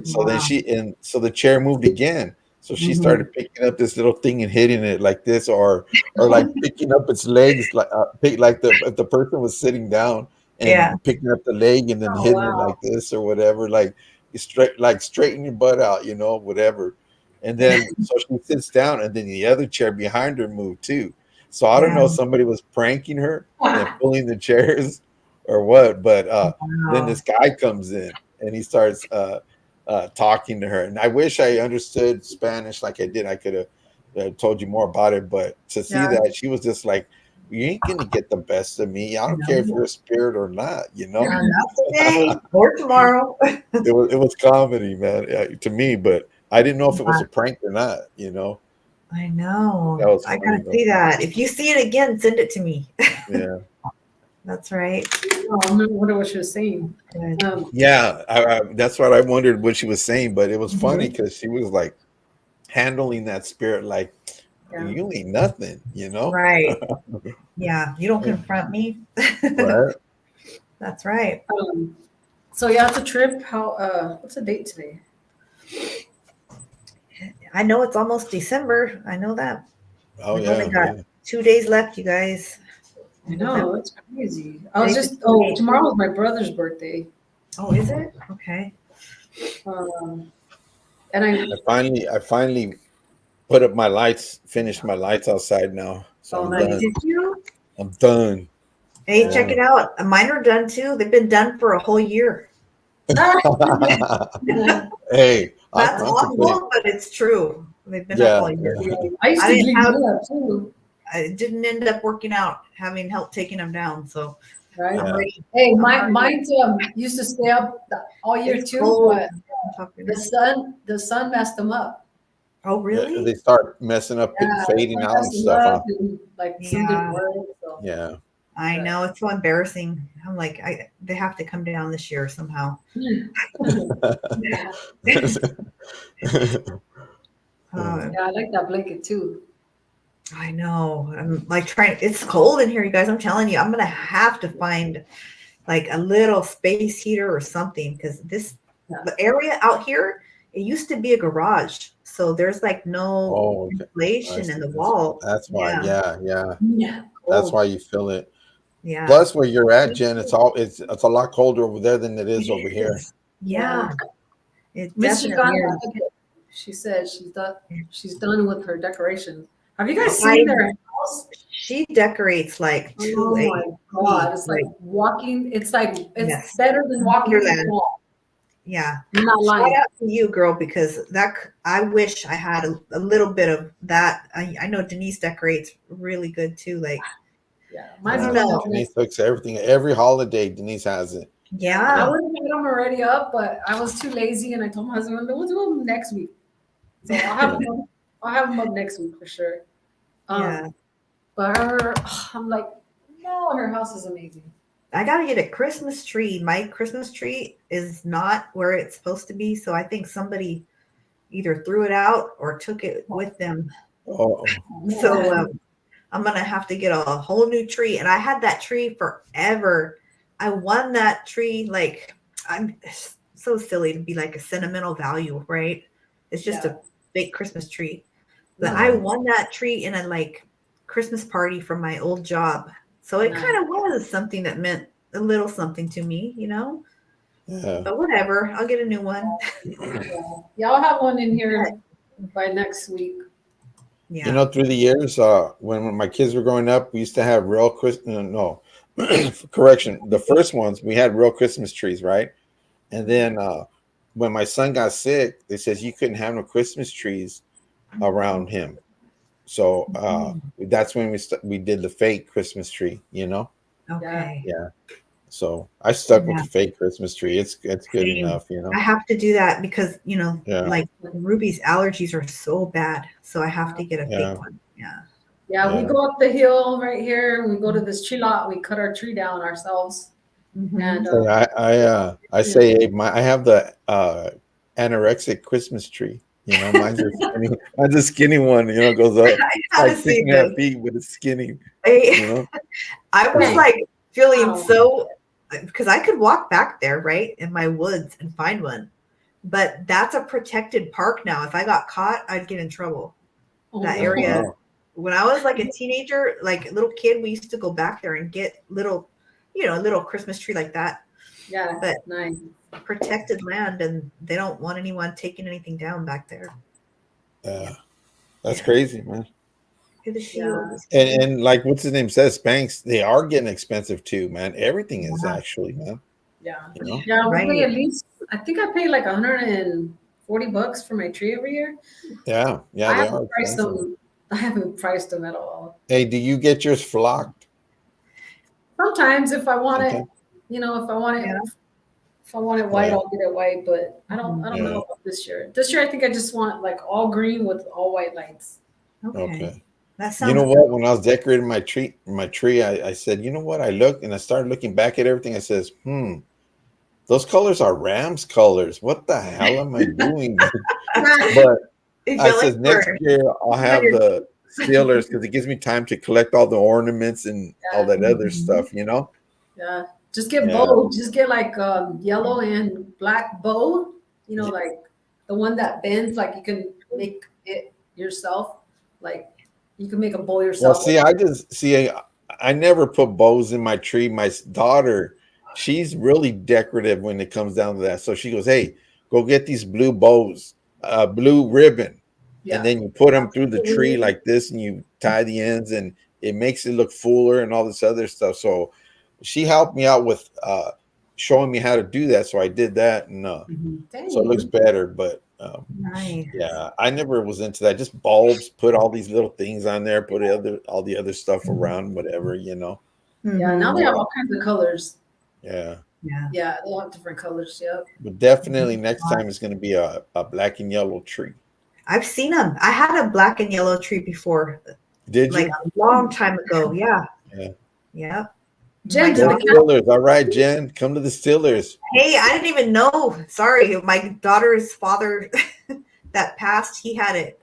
So then so the chair moved again. So she started picking up this little thing and hitting it like this, or like picking up its legs, like if the person was sitting down Yeah. and picking up the leg and then Oh, hitting it wow. like this or whatever, like straighten your butt out, you know, whatever. And then so she sits down, and then the other chair behind her moved too. So I don't know if somebody was pranking her and pulling the chairs or what, but then Wow. this guy comes in and he starts talking to her. And I wish I understood Spanish like I did. I could have told you more about it, but to see that she was just like, you ain't gonna get the best of me. I don't care if you're a spirit or not, you know. Not today or tomorrow. It was comedy, man, to me, but I didn't know if it was a prank or not, you know. I know. That was I funny, gotta see that. If you see it again, send it to me. Yeah. That's right. Oh, I wonder what she was saying. Good. Yeah, that's what I wondered what she was saying, but it was funny because she was like handling that spirit like you ain't nothing, you know? Right. Yeah. You don't confront me. Right. That's right. So yeah, it's a trip. What's the date today? I know it's almost December. I know that. Oh We've yeah. only got 2 days left, you guys. I know, it's crazy. I was just, oh, tomorrow is my brother's birthday. Oh, is it? Okay. And I finally put up my lights, finished my lights outside now. So Oh, I'm nice. done. Did you? I'm done. Hey, check it out. Mine are done too. They've been done for a whole year. Hey, That's I'm complete. awful, but it's true. They've been Yeah. up all year. I used I to didn't glue have- them up too, I didn't end up working out, having help taking them down. So right? Yeah. I'm ready. Hey, mine used to stay up all year It's too, cold. but the sun messed them up. Oh, really? They start messing up, Yeah, fading the sun out and messed them stuff. Huh? up and, like some Yeah. didn't work. So. Yeah. I know, it's so embarrassing. I'm like, they have to come down this year somehow. Yeah, I like that blanket too. I know. I'm like trying. It's cold in here, you guys. I'm telling you, I'm gonna have to find like a little space heater or something because the area out here, it used to be a garage, so there's like no Oh, okay. insulation in the wall. That's why. Yeah. Yeah. That's Cold. why you feel it. Yeah. Plus, where you're at, Jen, it's a lot colder over there than it is over here. Yeah. It Miss definitely Chicana, is. she said she's done with her decorations. Have you guys I- seen their house? She decorates like Oh my god, it's like walking. It's Yes. better than walking through Wonderland. the wall. Yeah. I'm not Shout lying. out to you, girl, because I wish I had a little bit of that. I know Denise decorates really good too. Like, Yeah, I don't mine's know. Denise looks everything. Every holiday, Denise has it. I yeah, would have had them already up, but I was too lazy, and I told my husband, "We'll do them next week." So I'll have them up next week for sure. yeah. But I'm like, no, her house is amazing. I gotta get a Christmas tree. My Christmas tree is not where it's supposed to be, so I think somebody either threw it out or took it with them. Oh, So I'm gonna have to get a whole new tree. And I had that tree forever. I won that tree. Like, I'm so silly to be like a sentimental value, right? It's just a fake Christmas tree. But I won that tree in a like Christmas party from my old job. So it kind of was something that meant a little something to me, you know? yeah. But whatever, I'll get a new one. Yeah, I'll have one in here by next week. Yeah. You know, through the years, when my kids were growing up, we used to have real Christmas. No, correction. The first ones we had real Christmas trees, right? And then when my son got sick, they says you couldn't have no Christmas trees around him. So that's when we did the fake Christmas tree. You know. Okay. Yeah. So I stuck with the fake Christmas tree. It's good Same. enough, you know. I have to do that because, you know, Yeah. like Ruby's allergies are so bad. So I have to get a fake one. Yeah. Yeah, we go up the hill right here. We go to this tree lot. We cut our tree down ourselves. Mhm. And So I say I have the anorexic Christmas tree. You know, mine's a skinny one. You know, goes up I like 6.5 feet, but it's skinny. You know, I was Right. like feeling Wow. so because I could walk back there, right, in my woods and find one. But that's a protected park now. If I got caught, I'd get in trouble. That area. Wow. When I was like a teenager, like a little kid, we used to go back there and get little, you know, a little Christmas tree like that. Yeah, But nice. protected land, and they don't want anyone taking anything down back there. Yeah, that's crazy, man. Good to see you. And like what's his name says, Spanx, they are getting expensive too, man. Everything is actually, man. Yeah. You know? Yeah, we Right. pay at least, I think I pay like $140 for my tree every year. Yeah, I they haven't are priced expensive. them. I haven't priced them at all. Hey, do you get yours flocked? Sometimes if I want it, Okay. you know, if I want it, Yeah. if I want it white, Yeah. I'll get it white. But I don't Yeah. know about this year. This year, I think I just want like all green with all white lights. Okay. That sounds You know good. what? When I was decorating my tree, I said, you know what? I looked and I started looking back at everything. I says, those colors are Rams colors. What the hell am I doing? But I said next year I'll have the Steelers because it gives me time to collect all the ornaments and all that other stuff, you know? Yeah, just get Yeah. bow. Just get like yellow and black bow. You know, like the one that bends. Like you can make it yourself. Like you can make a bow Well, yourself. see, I never put bows in my tree. My daughter, she's really decorative when it comes down to that. So she goes, "Hey, go get these blue bows, blue ribbon, Yeah. and then you put them through the tree like this, and you tie the ends, and it makes it look fuller and all this other stuff." So she helped me out with showing me how to do that. So I did that, and so it looks better. But Nice. yeah, I never was into that. Just bulbs, put all these little things on there, put all the other stuff around, whatever, Yeah, now they have all kinds of colors. Yeah. Yeah. Yeah, they have different colors. Yep. But definitely next time it's going to be a black and yellow tree. I've seen them. I had a black and yellow tree before, Did like you? a long time ago. Yeah. Yeah. Yep. Jen, Go did the Steelers. All right, Jen, come to the Steelers. Hey, I didn't even know. Sorry, my daughter's father that passed, he had it.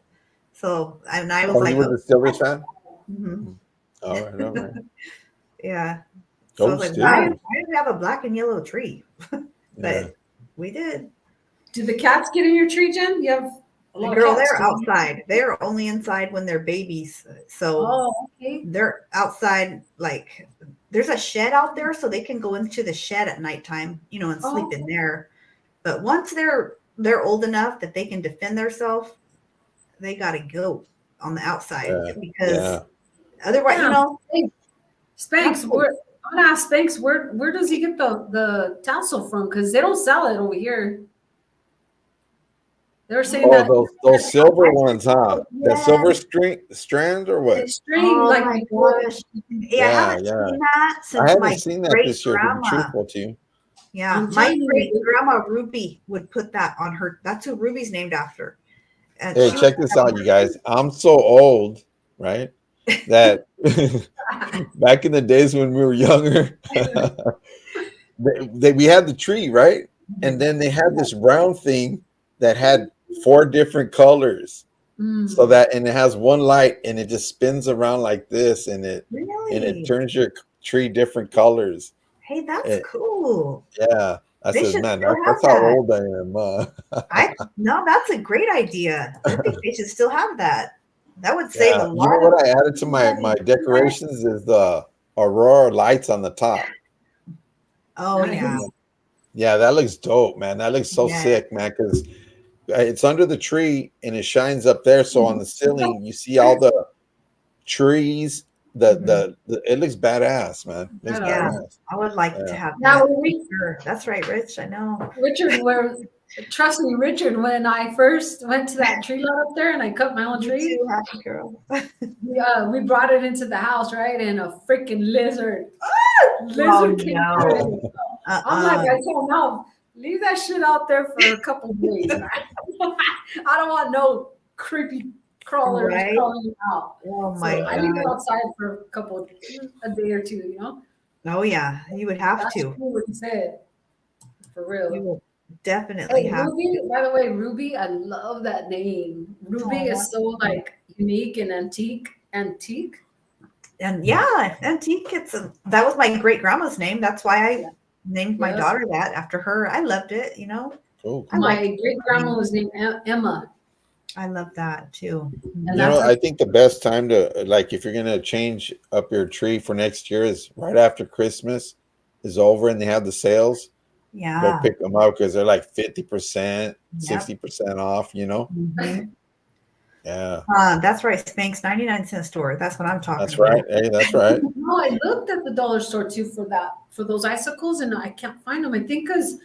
So, and I was Oh, like, you were the Steelers fan? mhm. All right, all right. Yeah. So I Go was like, why Steelers. do we have a black and yellow tree? Yeah. But we did. Did the cats get in your tree, Jen? You have a lot Girl, of cats. they're outside. They're only inside when they're babies. So Oh, okay. they're outside. Like there's a shed out there, so they can go into the shed at nighttime, and sleep in there. But once they're old enough that they can defend themselves, they gotta go on the outside because otherwise, Hey, Spanx, I'm gonna ask Spanx, where does he get the tassel from? Because they don't sell it over here. They were saying that those silver ones, huh? The Yes. silver strand or what? it's string, Oh like my gosh. Yeah, I haven't seen that since I haven't my seen that great this year, to be grandma. truthful to you. Yeah, I'm my telling you. great grandma Ruby would put that on her. That's who Ruby's named after. And Hey, she check would this have out, you guys. I'm so old, right? That back in the days when we were younger, we had the tree, right? And then they had this round thing that had 4 different colors. So that, and it has one light, and it just spins around like this, and it Really? turns your tree different colors. Hey, that's cool. Yeah. I They said, should man, still that's have how that. old I am. No, that's a great idea. I think they should still have that. That would save a You lot know of what I added to my decorations is the aurora lights on the top. Oh Nice. yeah. Yeah, that looks dope, man. That looks so Yeah. sick, man, because it's under the tree and it shines up there. So on the ceiling, you see all the trees. The it looks badass, man. It looks Yeah. badass. I would like to have Now, that. when we Sure. That's right, Rich. I know. Richard, trust me, Richard, when I first went to that tree lot up there and I cut my own Me tree, too, happy girl. we brought it into the house, right? And a freaking lizard came no. through. I'm like, Uh-uh. I told Mom, leave that shit out there for a couple of days. I don't want no creepy crawlers Right? crawling out. Oh So my I leave it god. outside for a day or two, Oh yeah, you would have That's to. what he said. For real. You will definitely Hey, have. Ruby, by the way, Ruby, I love that name. Ruby is so like unique and antique. And yeah, antique. That was my great grandma's name. That's why I named my Yep. daughter that after her. I loved it. Cool. I My like great grandma was named Emma. I love that too. And I think the best time to, like, if you're gonna change up your tree for next year is right after Christmas is over and they have the sales. Go Yeah. pick them up because they're like 50%, Yep. 60% off. Mhm. Yeah, That's right. Spanx 99-cent store. That's what I'm talking that's about. right. Hey, that's right. No, I looked at the dollar store too for those icicles, and I can't find them. I think because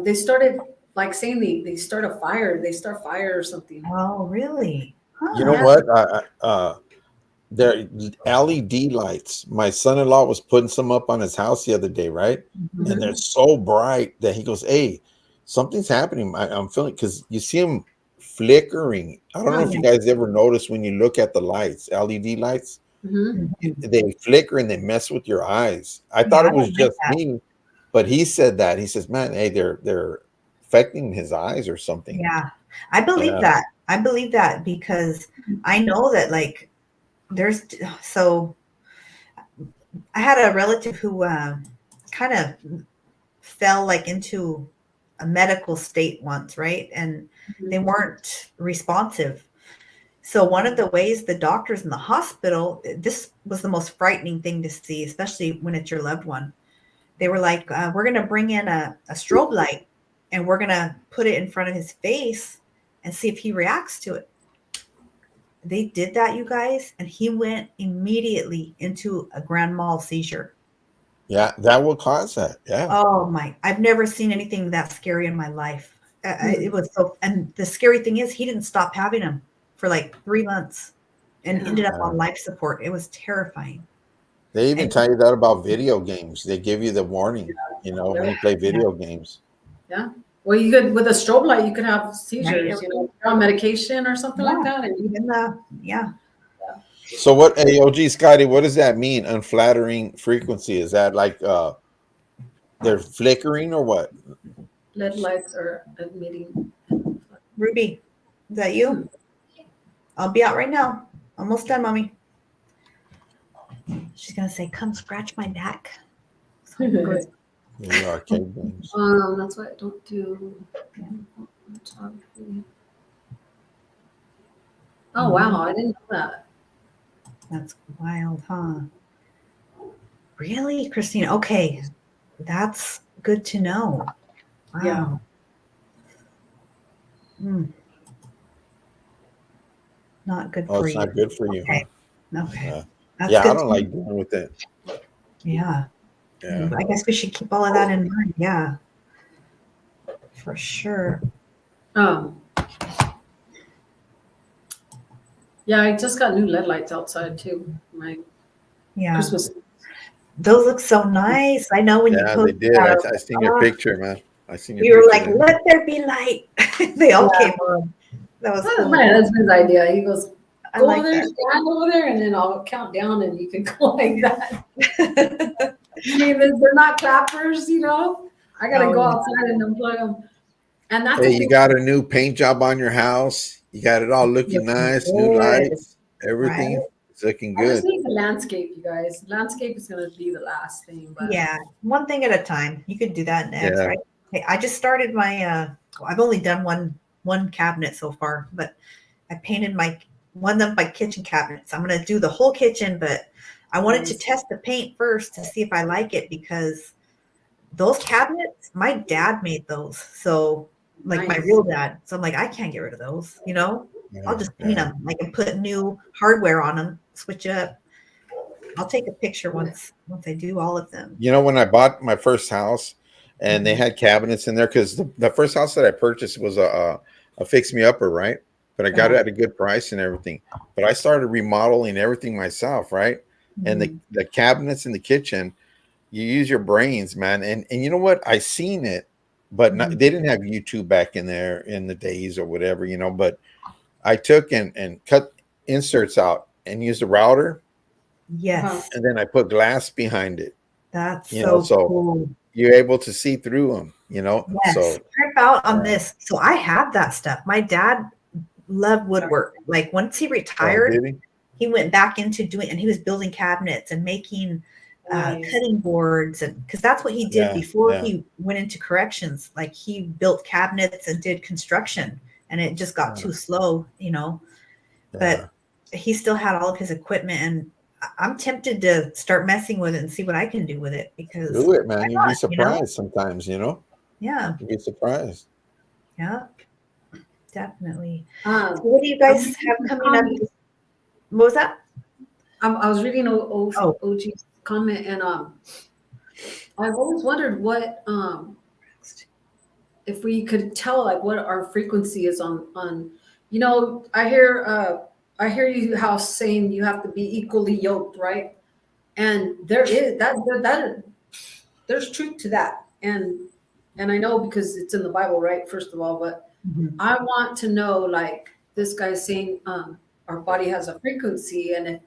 they started like saying they start a fire. They start fire or something. Oh, really? Huh. You know what? They're LED lights. My son-in-law was putting some up on his house the other day, right? Mhm. And they're so bright that he goes, "Hey, something's happening. I'm feeling," because you see them flickering. I don't know if you guys ever notice when you look at the lights, LED lights, they flicker and they mess with your eyes. I thought it was just me, but he said that. He says, "Man, hey, they're affecting his eyes or something." Yeah, I believe that. I believe that because I know that so I had a relative who kind of fell like into a medical state once, right? And they weren't responsive. So one of the ways the doctors in the hospital, this was the most frightening thing to see, especially when it's your loved one. They were like, we're going to bring in a strobe light and we're going to put it in front of his face and see if he reacts to it. They did that, you guys, and he went immediately into a grand mal seizure. Yeah, that will cause that. Yeah. Oh my, I've never seen anything that scary in my life. It was so, and the scary thing is he didn't stop having them for like 3 months and ended up on life support. It was terrifying. They even tell you that about video games. They give you the warning, when you play video games. Yeah. Well, you could, with a strobe light, you could have seizures, you're on medication or something like that. And Even yeah. So what, OG Scotty, what does that mean? Unflattering frequency? Is that like they're flickering or what? lead lights are emitting. Ruby, is that you? I'll be out right now. Almost done, mommy. She's gonna say, "Come scratch my neck." The arcade games. That's what I don't do. Oh wow, I didn't know that. That's wild, huh? Really, Christine? Okay, that's good to know. Wow. Yeah. Not good Oh, for it's you. not good for you. Okay. Huh? Okay. Yeah. That's Yeah, good I don't to like know. dealing with it. Yeah. Yeah. I guess we should keep all of that in mind. Yeah. For sure. Yeah, I just got new LED lights outside too. My Yeah. Christmas. Those look so nice. I know when you Yeah, they posted did. that, I seen your picture, man. I seen your you were like, picture. "Let there be light." They all came on. That was cool. My husband's idea. He goes, I go like over there, that. stand over there, and then I'll count down, and you can go like that. I mean, they're not clappers, I gotta Oh, go yeah. outside and unplug them. And that's Hey, you got a new paint job on your house. You got it all looking nice, new good. lights, everything. Right? It's looking I just good. need the landscape, you guys. Landscape is gonna be the last thing. But Yeah, one thing at a time. You could do that next, Yeah. right? Hey, I just started my I've only done one cabinet so far, but I painted one of my kitchen cabinets. I'm gonna do the whole kitchen, but I wanted to test the paint first to see if I like it, because those cabinets, my dad made those. So like my Nice. real dad. So I'm like, I can't get rid of those, I'll just paint Yeah. them. I can put new hardware on them, switch up. I'll take a picture once I do all of them. When I bought my first house and they had cabinets in there, because the first house that I purchased was a fix me upper, right? But I got it at a good price and everything. But I started remodeling everything myself, right? And the cabinets in the kitchen, you use your brains, man. And you know what? I seen it, but they didn't have YouTube back in there in the days or whatever, but I took and cut inserts out and used a router. Yes. And then I put glass behind it. That's so cool. You're able to see through them, Yes. So Trip out on this. So I have that stuff. My dad loved woodwork. Like once he retired, he went back into doing, and he was building cabinets and making cutting boards, and because that's what he did before he went into corrections. Like he built cabinets and did construction, and it just got too slow, But he still had all of his equipment, and I'm tempted to start messing with it and see what I can do with it, because do it, man. You'd be surprised sometimes, Yeah. You'd be surprised. Yeah. Definitely. So what do you guys have coming up? What was that? I was reading OG's comment, and I've always wondered what if we could tell like what our frequency is on I hear you how saying you have to be equally yoked, right? And there is that there's truth to that, and I know because it's in the Bible, right? First of all, but I want to know, like this guy's saying, our body has a frequency, and if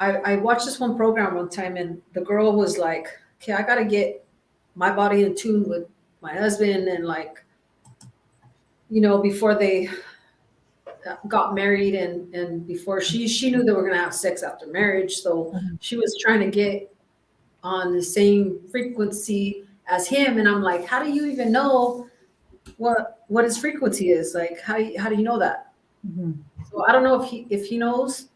I watched this one program one time, and the girl was like, "Okay, I got to get my body in tune with my husband, and like, before they got married, and before she knew they were gonna have sex after marriage, so she was trying to get on the same frequency as him." And I'm like, how do you even know what his frequency is? Like, how do you know that? So I don't know if he knows.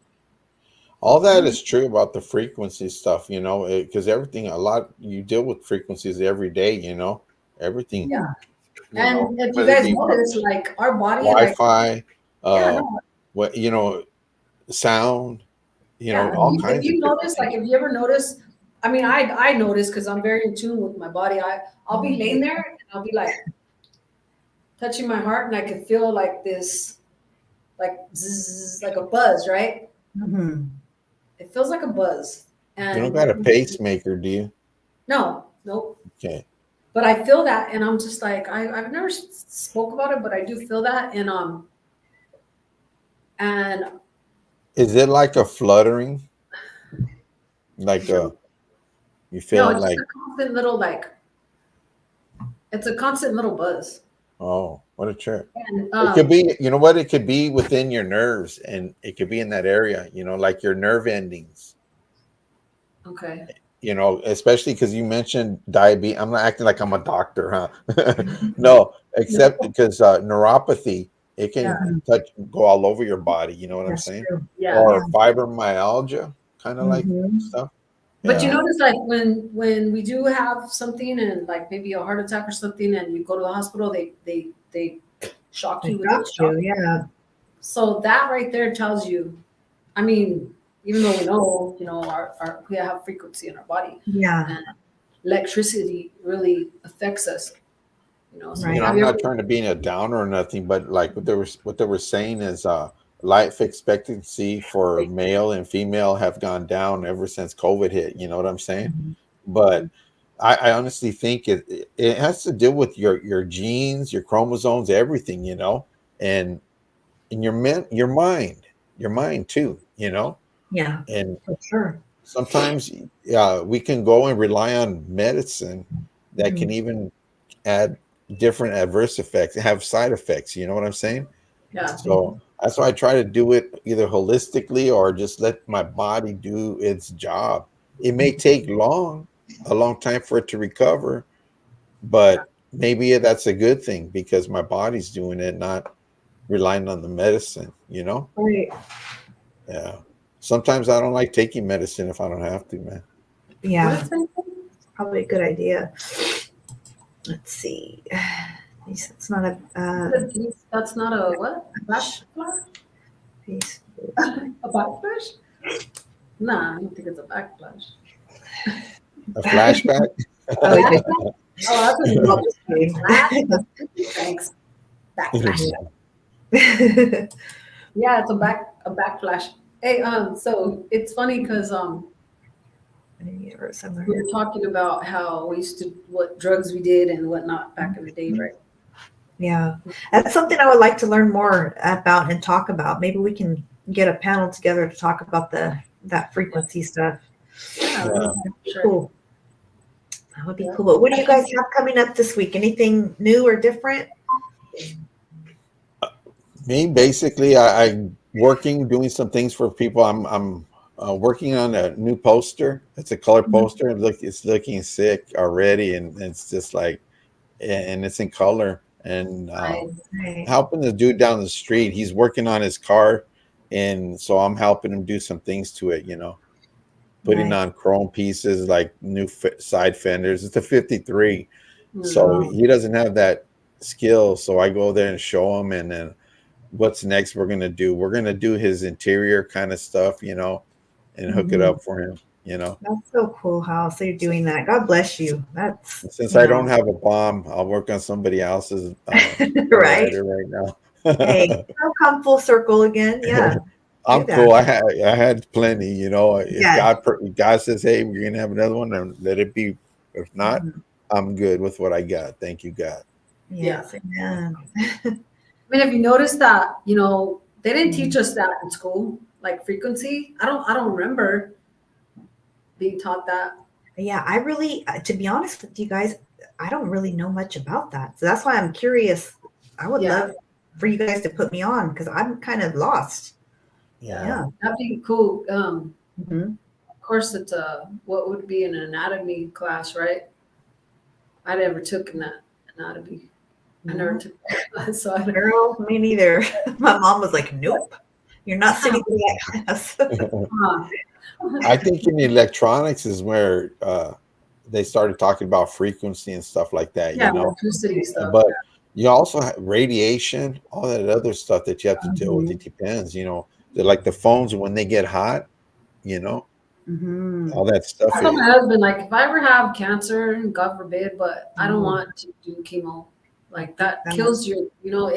All that is true about the frequency stuff, you know, because everything, a lot, you deal with frequencies every day, you know, everything, Yeah. you know, And if you whether it guys be notice, like our body, like Wi-Fi, yeah, uh, no, what, you know, sound, you know, yeah. all If kinds of you different notice, like things. if you ever notice, I mean, I notice because I'm very in tune with my body. I'll be laying there and I'll be like touching my heart, and I could feel like this, like zzz, like a buzz, right? Mhm. It feels like a buzz, You don't and got a pacemaker, do you? no, nope. Okay. But I feel that, and I'm just like I've never spoke about it, but I do feel that, and Is it like a fluttering? Like you no, feeling it's just like, a constant little like it's a constant little buzz. oh, what a trip. And It could be, you know what? It could be within your nerves and it could be in that area, you know, like your nerve endings, okay, you know, especially because you mentioned diabetes. I'm not acting like I'm a doctor, huh? No, except because neuropathy, it yeah, can go all over your body. You know what I'm That's saying? true. yeah. Yeah. Or fibromyalgia, kind of like Mhm. stuff. But you Yeah. notice, like when we do have something, and like maybe a heart attack or something, and you go to the hospital, they shock I you with got the shock. you. Yeah. So that right there tells you. I mean, even though we know, our we have frequency in our body, Yeah. and electricity really affects us. So You Right. know, have I'm you not ever? trying to be a downer or nothing, but like what they were saying is life expectancy for male and female have gone down ever since COVID hit. You know what I'm saying? Mhm. But I honestly think it has to do with your genes, your chromosomes, everything, you know, and your mind too, you know, Yeah. and For sure. sometimes we can go and rely on medicine that can Mhm. even add different adverse effects, have side effects. You know what I'm saying? Yeah, So that's why I try to do it either holistically or just let my body do its job. It may take a long time for it to recover, yeah, but maybe that's a good thing because my body's doing it, not relying on the medicine, you know? Right. Yeah. Sometimes I don't like taking medicine if I don't have to, man. what Yeah. is it? Probably a good idea. Let's see. It's not a That's not a what? Backflash? piece. A backflash? Nah, I don't think it's a backflash. A flashback? Oh, Backflash? yeah. Oh, that's what Well, it just kidding. is. Thanks. Backflash. Yeah. Yeah, it's a backflash. Hey, so it's funny because Maybe I wrote somewhere we here. were talking about how we used to what drugs we did and whatnot back in the day, right? Yeah, that's something I would like to learn more about and talk about. Maybe we can get a panel together to talk about that frequency stuff. Yeah, Yeah. sure. Cool. That would be Yeah. cool. But what do you guys have coming up this week? Anything new or different? Me, basically, I'm working, doing some things for people. I'm working on a new poster. It's a color poster. It's looking sick already, and it's just like, and it's in color. And Right. helping the dude down the street. He's working on his car, and so I'm helping him do some things to it. You know, putting Nice. on chrome pieces like new side fenders. It's a '53, so Mm. he doesn't have that skill. So I go there and show him, and then what's next we're gonna do his interior kind of stuff, you know, and hook it Mhm. up for him, you know. That's so cool, Hal. So you're doing that. God bless you. That's Since I don't have a bomb, I'll work on somebody else's right. writer right now. Hey, I'll come full circle again. Yeah, do I'm that. cool. I had plenty, you know. If Yes. God says, hey, we're gonna have another one, then let it be. If not, Mhm. I'm good with what I got. Thank you, God. Yes. Amen. I mean, have you noticed that, they didn't teach us that in school, like frequency? I don't remember being taught that. Yeah, I really, to be honest with you guys, I don't really know much about that. So that's why I'm curious. I would Yeah. love for you guys to put me on because I'm kind of lost. Yeah. That'd be cool. Mhm. Of course, it's what would be an anatomy class, right? I never took an anatomy. I never took that class, so I don't. Girl, me neither. My mom was like, nope. You're not sitting like us. Huh. I think in electronics is where they started talking about frequency and stuff like that, Yeah, you know. electricity stuff. But you also have radiation, all that other stuff that you have to deal with. Mhm. It depends, you know. They're like the phones when they get hot, you know, Mhm. all that stuff. I told my husband, like, if I ever have cancer, God forbid, but I don't Mhm. want to do chemo. Like that kills you. You know,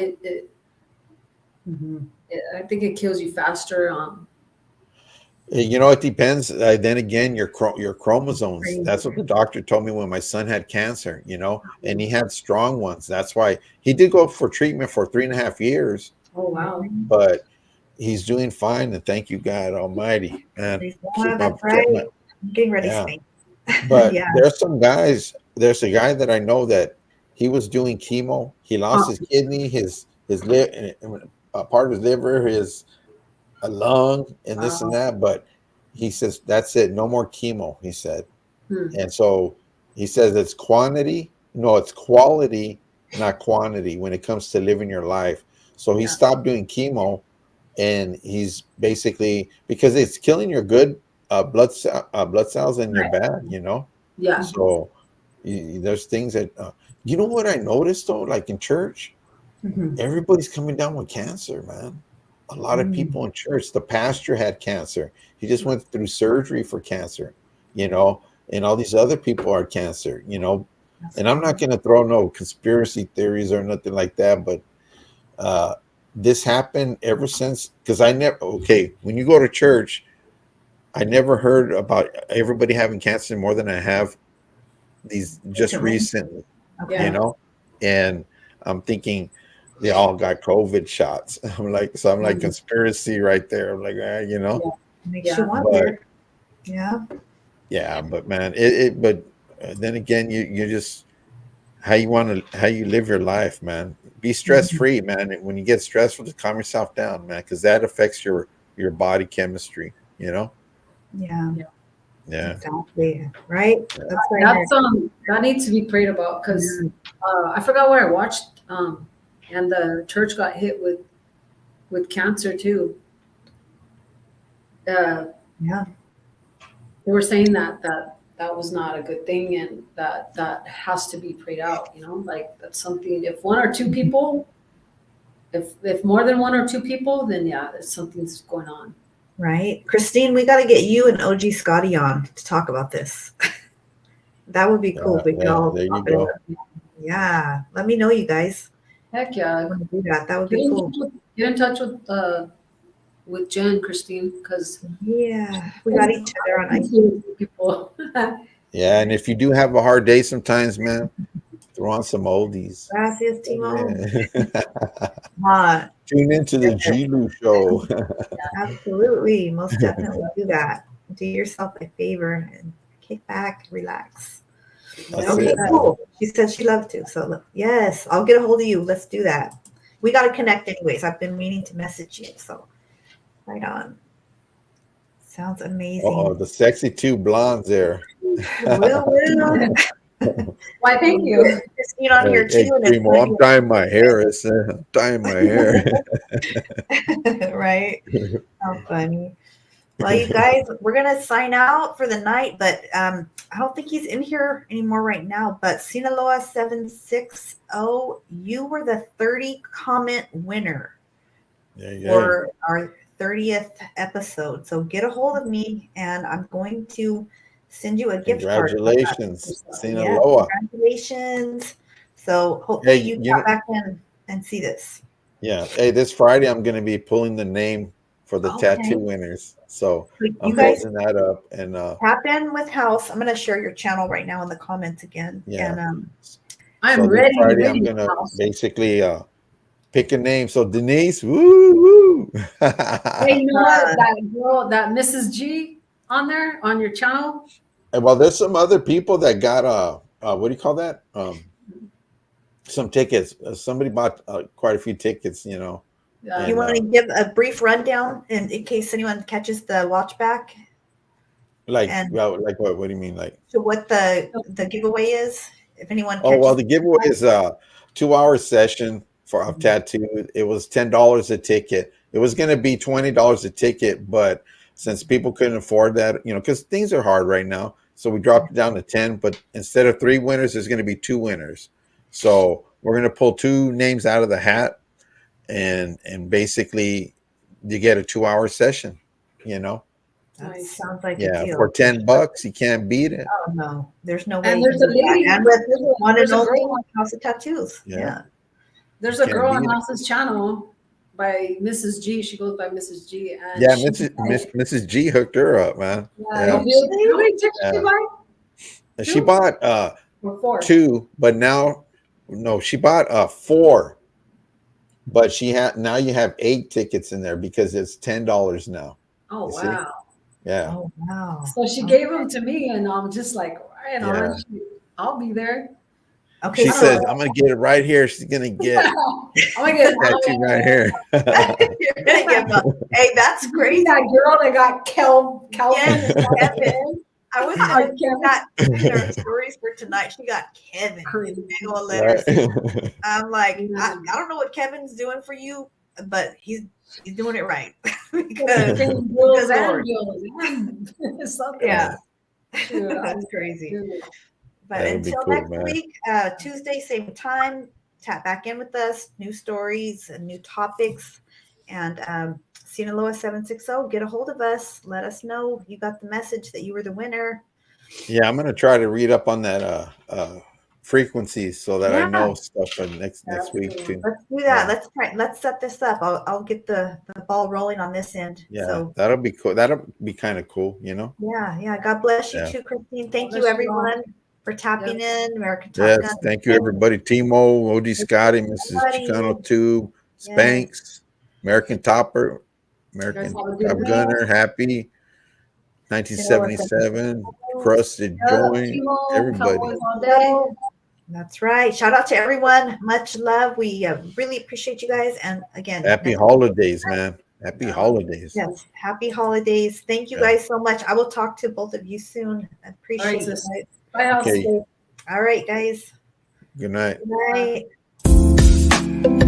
Mhm. I think it kills you faster. You know, it depends. Then again, your chromosomes. Crazy. That's what the doctor told me when my son had cancer. You know, and he had strong ones. That's why he did go for treatment for 3.5 years, Oh wow. but he's doing fine. And thank you, God Almighty. And Praise keep God, my, that's right. I'm getting ready, yeah. Spain. But Yeah. there's some guys. There's a guy that I know that he was doing chemo. He lost his kidney, his part of his liver, his a lung, and this and that. But he says that's it. No more chemo. He said, Hmm. and so he says it's quantity. No, it's quality, not quantity, when it comes to living your life. So he Yeah. stopped doing chemo, and he's basically because it's killing your good blood cells and your bad. You know. Yeah. So there's things that you know what I noticed though, like in church, Mhm. everybody's coming down with cancer, man. A lot of people in church. The pastor had cancer. He just went through surgery for cancer, you know, and all these other people are cancer, you know. And I'm not going to throw no conspiracy theories or nothing like that, but this happened ever since because I never. Okay, when you go to church, I never heard about everybody having cancer more than I have these just recently, Okay. you know, and I'm thinking they all got COVID shots. I'm like conspiracy right there. I'm like, you know, Makes Yeah. you wonder. Yeah. yeah, but man, but then again, you just how you live your life, man. Be stress free, man. When you get stressful, just calm yourself down, man, because that affects your body chemistry. You know, Yeah. yeah. Exactly. Right. Yeah. That's right. That needs to be prayed about because I forgot where I watched and the church got hit with cancer too. Yeah. They were saying that was not a good thing and that has to be prayed out, you know, like that's something if one or two people if more than one or two people, then yeah, something's going on. Right. Christine, we got to get you and OG Scotty on to talk about this. That would be cool. We could Yeah, all there you pop go. it. Yeah. Let me know, you guys. Heck yeah. Want to do that. That would Get be in cool. touch get in touch with Jen, Christine, because Yeah. We got each other on ice. people. Yeah, and if you do have a hard day sometimes, man, throw on some oldies. Gracias, Timo. Yeah. Tune into the G-Lu show. Absolutely. Most definitely do that. Do yourself a favor and kick back, relax. That's Okay, it, man. cool. She said she loved to. So yes, I'll get a hold of you. Let's do that. We got to connect anyways. I've been meaning to message you. So right on. Sounds amazing. Oh, the sexy two blondes there. Will. Why, thank you. Christine on here Hey, too. And Primo, I'm dyeing my hair. I'm dyeing my hair. right. How funny. Well, you guys, we're gonna sign out for the night, but I don't think he's in here anymore right now. But Sinaloa 760, you were the 30 comment winner for our 30th episode. So get a hold of me, and I'm going to send you a gift card. Congratulations, Sinaloa. Yes, congratulations. So hopefully you come back in and see this. Yeah. Hey, this Friday I'm going to be pulling the name for the tattoo winners. So I'm closing that up. And tap in with House. I'm going to share your channel right now in the comments again. Yeah. And I'm ready. Friday I'm going to basically pick a name. So Denise, woo. Hey, you know what? That girl, that Mrs. G on there on your channel. Well, there's some other people that got what do you call that? Some tickets. Somebody bought quite a few tickets, you know. You want to give a brief rundown in case anyone catches the watch back? Like what? What do you mean? Like so what the giveaway is? If anyone catches the giveaway is a 2-hour session for a tattoo. It was $10 a ticket. It was going to be $20 a ticket, but since people couldn't afford that, because things are hard right now, so we dropped it down to 10. But instead of 3 winners, there's going to be 2 winners. So we're going to pull 2 names out of the hat, and basically you get a 2-hour session. That sounds like a Yeah, deal. for $10, you can't beat it. Oh no, there's no way. And you there's can a do that. lady, And with one and there's a only girl, House of Tattoos. Yeah. Yeah. there's a Can't girl on beat it. House's channel by Mrs. G. She goes by Mrs. G. And Yeah, she- Mrs. G hooked her up, man. Yeah, Yeah. How many tickets did Yeah. you buy? And she bought Or 4? 2, but she bought 4. But now you have 8 tickets in there because it's $10 now. Oh, You see? wow. Yeah. Oh wow. So she gave them to me, and I'm just like, right on, Yeah. I'll be there. Okay. She so says, I'm gonna get it right here. She's gonna get I'm gonna get tattoo right here. you're gonna give up. Hey, that's crazy. that girl that got Calvin. Yes, Kevin. I was Hi, gonna Kevin. that in our stories for tonight. She got Kevin. Crazy. Big old letters. Right? I'm like, I don't know what Kevin's doing for you, but he's doing it right. because Girls Lord. and girls. Something. yeah, Dude, that's crazy. dude. But That would be until cool, next man. week, Tuesday, same time, tap back in with us. New stories and new topics. And Sinaloa 760, get a hold of us. Let us know you got the message that you were the winner. Yeah, I'm gonna try to read up on that frequencies so that Yeah. I know stuff for next week too. Let's do that. Yeah. Let's set this up. I'll get the ball rolling on this end. Yeah, So that'll be cool. That'll be kind of cool, yeah. God bless you Yeah. too, Christine. Thank God you bless you all. everyone for tapping in. American Top Yes, Gun. thank you everybody. Timo, OG Scotty, Mrs. Everybody. Chicano 2, Spanx, American Topper, American Guys, have a good Top night. Gunner, Happy, 1977, Crusted Joint, everybody. Cowboys all day. That's right. Shout out to everyone. Much love. We really appreciate you guys. And again, Happy next- holidays, man. Happy holidays. Yes, happy holidays. Thank you Yeah. guys so much. I will talk to both of you soon. I appreciate All right, you sis. guys. Bye, house. Okay. All right, guys. Good night. Good night.